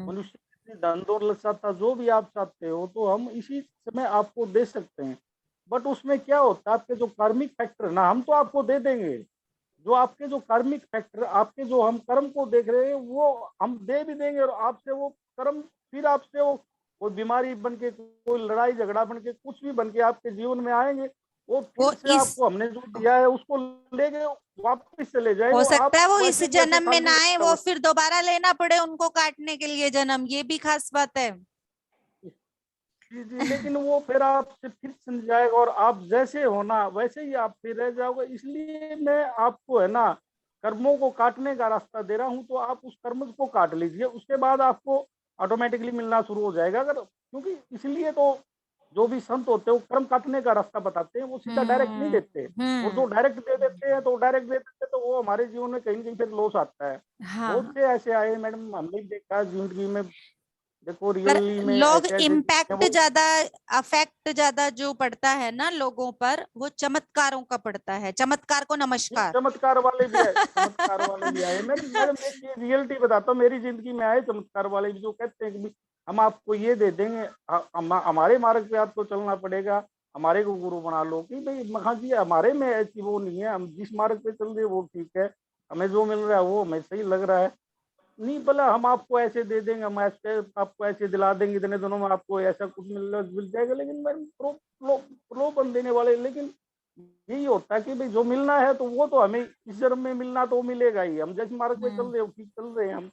मनुष्य धन दौलत चाहता जो भी आप चाहते हो तो हम इसी समय आपको दे सकते हैं, बट उसमें क्या होता है, आपके जो कार्मिक फैक्टर ना, हम तो आपको दे देंगे, जो आपके जो कार्मिक फैक्टर, आपके जो हम कर्म को देख रहे हैं वो हम दे भी देंगे, और आपसे वो कर्म फिर आपसे वो कोई बीमारी बन के, कोई लड़ाई झगड़ा बन के, कुछ भी बन के आपके जीवन में आएंगे, वो वो फिर से इस आपको हमने जो दिया है उसको लेके वापस चले जाएंगे। हो आप सकता है वो इस वैसे के वैसे जन्म में खाली ना आए, वो फिर दोबारा लेना पड़े उनको काटने के लिए जन्म, ये भी खास बात है। जी जी, लेकिन वो फिर आपसे फिर समझ जाएगा, और आप जैसे हो ना वैसे ही आप फिर रह जाओगे। इसलिए मैं आपको है ना कर्मों को काटने का रास्ता दे रहा हूँ, तो आप उस कर्म को काट लीजिए, उसके बाद आपको ऑटोमेटिकली मिलना शुरू हो जाएगा। अगर क्योंकि इसलिए तो जो भी संत होते हैं वो कर्म काटने का रास्ता बताते हैं, वो सीधा डायरेक्ट नहीं देते, और जो डायरेक्ट दे देते हैं तो डायरेक्ट दे देते हैं, तो वो हमारे जीवन में कहीं न कहीं फिर लॉस आता है। बहुत से ऐसे आए मैडम, हमने देखा है जिंदगी में, देखो पर रियली में लोग ऐसे ऐसे इम्पैक्ट वो ज्यादा, अफेक्ट ज्यादा जो पड़ता है ना लोगों पर, वो चमत्कारों का पड़ता है। चमत्कार को नमस्कार। चमत्कार वाले भी आए, चमत्कार वाले भी आए। मैं मैडम देखिए रियलिटी बताता हूँ, मेरी जिंदगी में आए चमत्कार वाले भी, जो कहते हैं कि भी हम आपको ये दे देंगे, हमारे मार्ग पे आपको चलना पड़ेगा, हमारे को गुरु बना लो। कि भाई हाँ जी, हमारे में ऐसी वो नहीं है, हम जिस मार्ग पे चल रहे हैं वो ठीक है, हमें जो मिल रहा है वो हमें सही लग रहा है। नहीं बोला हम आपको ऐसे दे देंगे, हम ऐसे आपको ऐसे दिला देंगे, इतने दिनों में आपको ऐसा कुछ मिल जाएगा। लेकिन मैडम प्रलोभन देने वाले, लेकिन यही होता है कि भाई जो मिलना है तो वो तो हमें इस जन्म में मिलना तो मिलेगा ही, हम जिस मार्ग पे चल रहे हैं ठीक चल रहे हैं हम।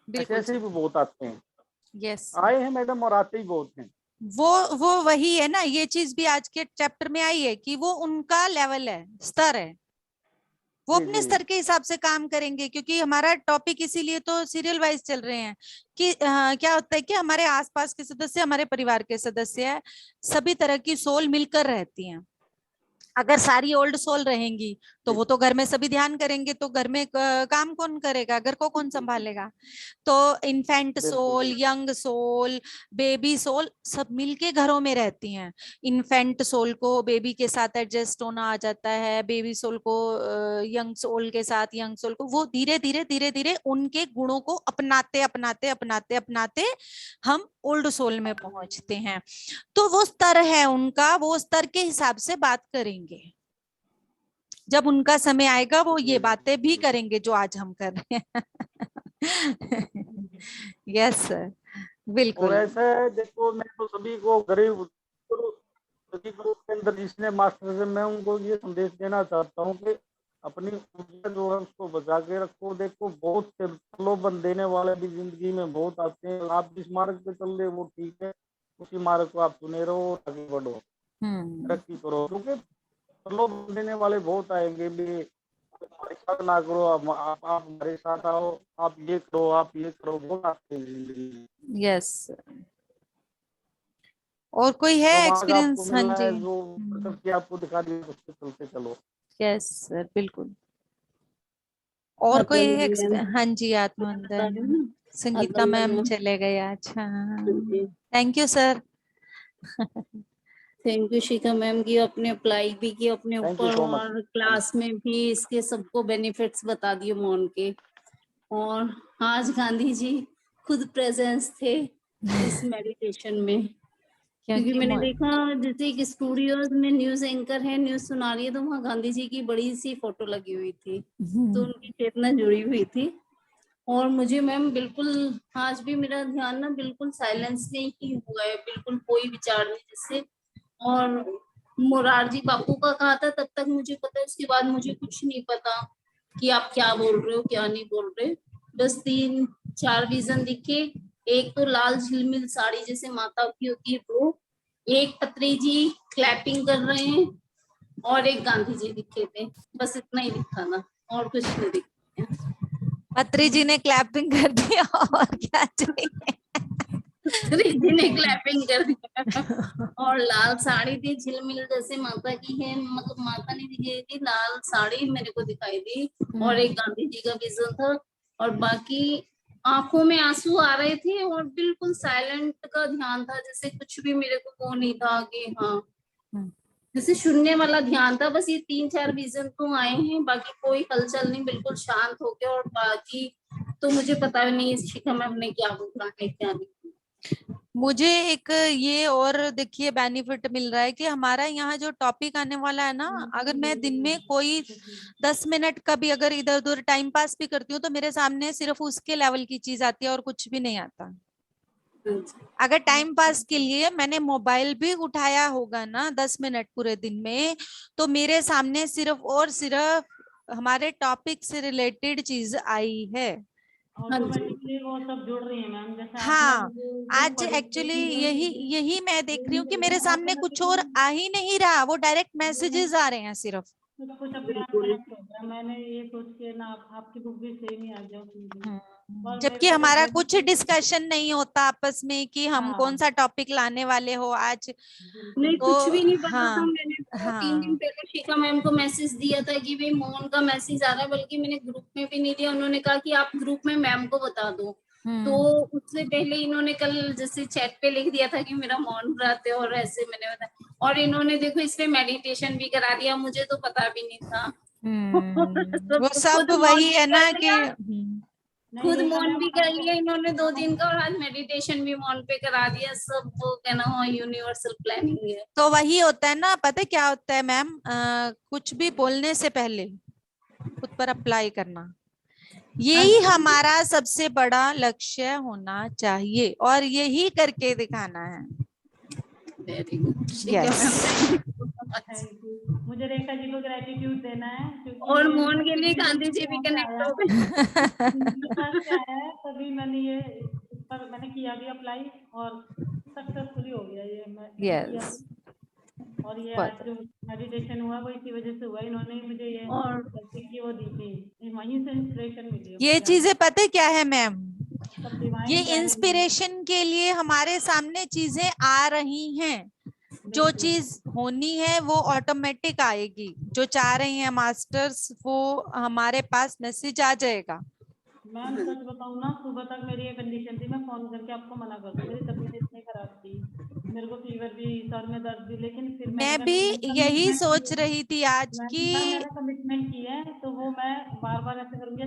ऐसे ऐसे भी बहुत आते हैं, यस आए हैं मैडम और आते ही बहुत हैं। वो वही है ना, ये चीज भी आज के चैप्टर में आई है कि वो उनका लेवल है, स्तर है, वो जी अपने जी स्तर के हिसाब से काम करेंगे। क्योंकि हमारा टॉपिक इसीलिए तो सीरियल वाइज चल रहे हैं कि क्या होता है कि हमारे आसपास के सदस्य, हमारे परिवार के सदस्य है, सभी तरह की सोल मिलकर रहती हैं। अगर सारी ओल्ड सोल रहेंगी तो वो तो घर में सभी ध्यान करेंगे, तो घर में काम कौन करेगा, घर को कौन संभालेगा। तो infant soul, young soul, baby soul सब मिलके घरों में रहती हैं। इन्फेंट सोल को बेबी के साथ एडजस्ट होना आ जाता है, बेबी सोल को यंग सोल के साथ, यंग सोल को, वो धीरे धीरे धीरे धीरे उनके गुणों को अपनाते अपनाते अपनाते अपनाते हम ओल्ड सोल में पहुंचते हैं। तो वो स्तर है उनका, वो स्तर के हिसाब से बात करेंगे। जब उनका समय आएगा वो ये बातें भी करेंगे जो आज हम कर रहे हैं। यस सर, बिल्कुल। और ऐसा है, देखो मैं तो सभी को गरीब सभी ग्रुप के अंदर जिसने मास्टर से, मैं उनको ये संदेश देना चाहता हूँ कि अपनी ऊर्जा जो है उसको बचा के रखो। देखो बहुत से प्रलोभन देने वाले भी जिंदगी में बहुत आते हैं, आप जिस मार्ग पे चल रहे वो ठीक है, उसी मार्ग को आप चुने रहो, आगे बढ़ो, तरक्की करो। क्योंकि प्रलोभन देने वाले बहुत आएंगे भी, हमारे साथ ना करो, आप हमारे साथ आओ, आप ये करो, आप ये करो, बहुत आते हैं जिंदगी में। यस, और कोई है एक्सपीरियंस? हाँ जी, जो प्रकृति आपको दिखा दी उससे चलते चलो। यस सर, बिल्कुल। और कोई हाँ जी, आत्मवंदन संगीता मैम चले गए आज। हाँ, thank you sir. Thank you Shikha ma'am की, अपने अप्लाई भी किया अपने ऊपर, और क्लास में भी इसके सबको बेनिफिट्स बता दिए मौन के। और आज गांधी जी खुद प्रेजेंस थे इस मेडिटेशन में, क्योंकि मैंने देखा जैसे एक स्टूडियो में न्यूज एंकर है, न्यूज सुना रही है, तो वहाँ गांधी जी की बड़ी सी फोटो लगी हुई थी, तो उनकी चेतना जुड़ी हुई थी। और मुझे मैम बिल्कुल आज भी मेरा ध्यान ना बिल्कुल साइलेंस में ही हुआ है, बिल्कुल कोई विचार नहीं जिससे। और मोरारजी बापू का कहा था तब तक मुझे पता है, उसके बाद मुझे कुछ नहीं पता कि आप क्या बोल रहे हो क्या नहीं बोल रहे। बस 3-4 विजन दिखे, एक तो लाल झिलमिल साड़ी जैसे माता की होती है वो, एक पत्री जी क्लैपिंग कर रहे हैं, और एक गांधी जी दिखे थे। बस इतना ही दिखा था, और कुछ नहीं दिखा। पत्री जी ने क्लैपिंग कर दिया, और क्या चाहिए। पत्री जी ने क्लैपिंग कर दिया, और लाल साड़ी थी झिलमिल जैसे माता की है, मतलब माता नहीं दिखाई थी, लाल साड़ी मेरे को दिखाई दी, और एक गांधी जी का विजन था। और बाकी आंखों में आंसू आ रहे थे, और बिल्कुल साइलेंट का ध्यान था, जैसे कुछ भी मेरे को वो नहीं था कि हाँ, जैसे शून्य वाला ध्यान था। बस ये 3-4 विजन तो आए हैं, बाकी कोई हलचल नहीं, बिल्कुल शांत हो गया। और बाकी तो मुझे पता नहीं शिखा मैम ने क्या बोला है क्या नहीं। मुझे एक ये और देखिए बेनिफिट मिल रहा है कि हमारा यहाँ जो टॉपिक आने वाला है ना, अगर मैं दिन में कोई 10 मिनट का भी अगर इधर उधर टाइम पास भी करती हूँ तो मेरे सामने सिर्फ उसके लेवल की चीज आती है और कुछ भी नहीं आता। अगर टाइम पास के लिए मैंने मोबाइल भी उठाया होगा ना 10 मिनट पूरे दिन में, तो मेरे सामने सिर्फ और सिर्फ हमारे टॉपिक से रिलेटेड चीज आई है। ऑटोमेटिकली वो सब जुड़ रही है मैम, जैसे हाँ, आज एक्चुअली यही मैं देख रही हूँ कि मेरे सामने कुछ और आ ही नहीं रहा, वो डायरेक्ट मैसेजेस आ रहे हैं सिर्फ। कुछ अपने आप कनेक्ट हो गया। मैंने ये सोच के ना आपकी बुक भी सेम ही आ जाओ, जबकि हमारा कुछ डिस्कशन नहीं होता आपस में कि हम कौन सा टॉपिक लाने वाले हो आज। नहीं, तो कुछ भी नहीं पता हाँ, था। मैंने तो 3 दिन पहले शिखा मैम को मैसेज दिया था कि भाई मोहन का मैसेज आ रहा है, बल्कि मैंने ग्रुप में भी नहीं दिया। उन्होंने कहा कि आप ग्रुप में मैम को बता दो। तो उससे पहले इन्होंने कल जैसे चैट पे लिख दिया था कि मेरा मौन व्रत है, और ऐसे मैंने बताया। और इन्होंने देखो इस पे मेडिटेशन भी करा दिया, मुझे तो पता भी नहीं था। वो सब वही है ना कि खुद मौन भी कर लिया इन्होंने 2 दिन का, और आज मेडिटेशन भी मौन पे करा दिया। सब वो कहना हो यूनिवर्सल प्लानिंग है। तो वही होता है ना, पता है क्या होता है मैम, कुछ भी बोलने से पहले खुद पर अप्लाई करना, यही हमारा सबसे बड़ा लक्ष्य होना चाहिए और यही करके दिखाना है। Very good. यस, मुझे रेखा जी को ग्रेटिट्यूड देना है, और मोहन के लिए गांधी जी भी कनेक्ट हो गए आया है, तभी मैंने ये इस पर मैंने किया भी अप्लाई और सक्सेसफुली हो गया ये। मैं यस, और ये आज जो मेडिटेशन हुआ वो इसी वजह से हुआ। इन्होंने ही मुझे ये की वो दी थी, वहीं से इंस्पिरेशन मिली। ये चीजें पता है क्या है मैम, ये इंस्पिरेशन के लिए हमारे सामने चीजें आ रही हैं। जो चीज होनी है वो ऑटोमेटिक आएगी, जो चाह रही हैं मास्टर्स वो हमारे पास मैसेज आ जाएगा। मैम सच बताऊं ना, सुबह तक मेरी ये कंडीशन थी, मैं फोन करके आपको मना कर दूं, मेरी तबीयत इतनी खराब थी, मेरे को फीवर भी, सर में दर्द भी, लेकिन फिर मैं भी यही सोच रही थी आज की मैंने कमिटमेंट की है, तो वो मैं बार बार ऐसे करूंगी।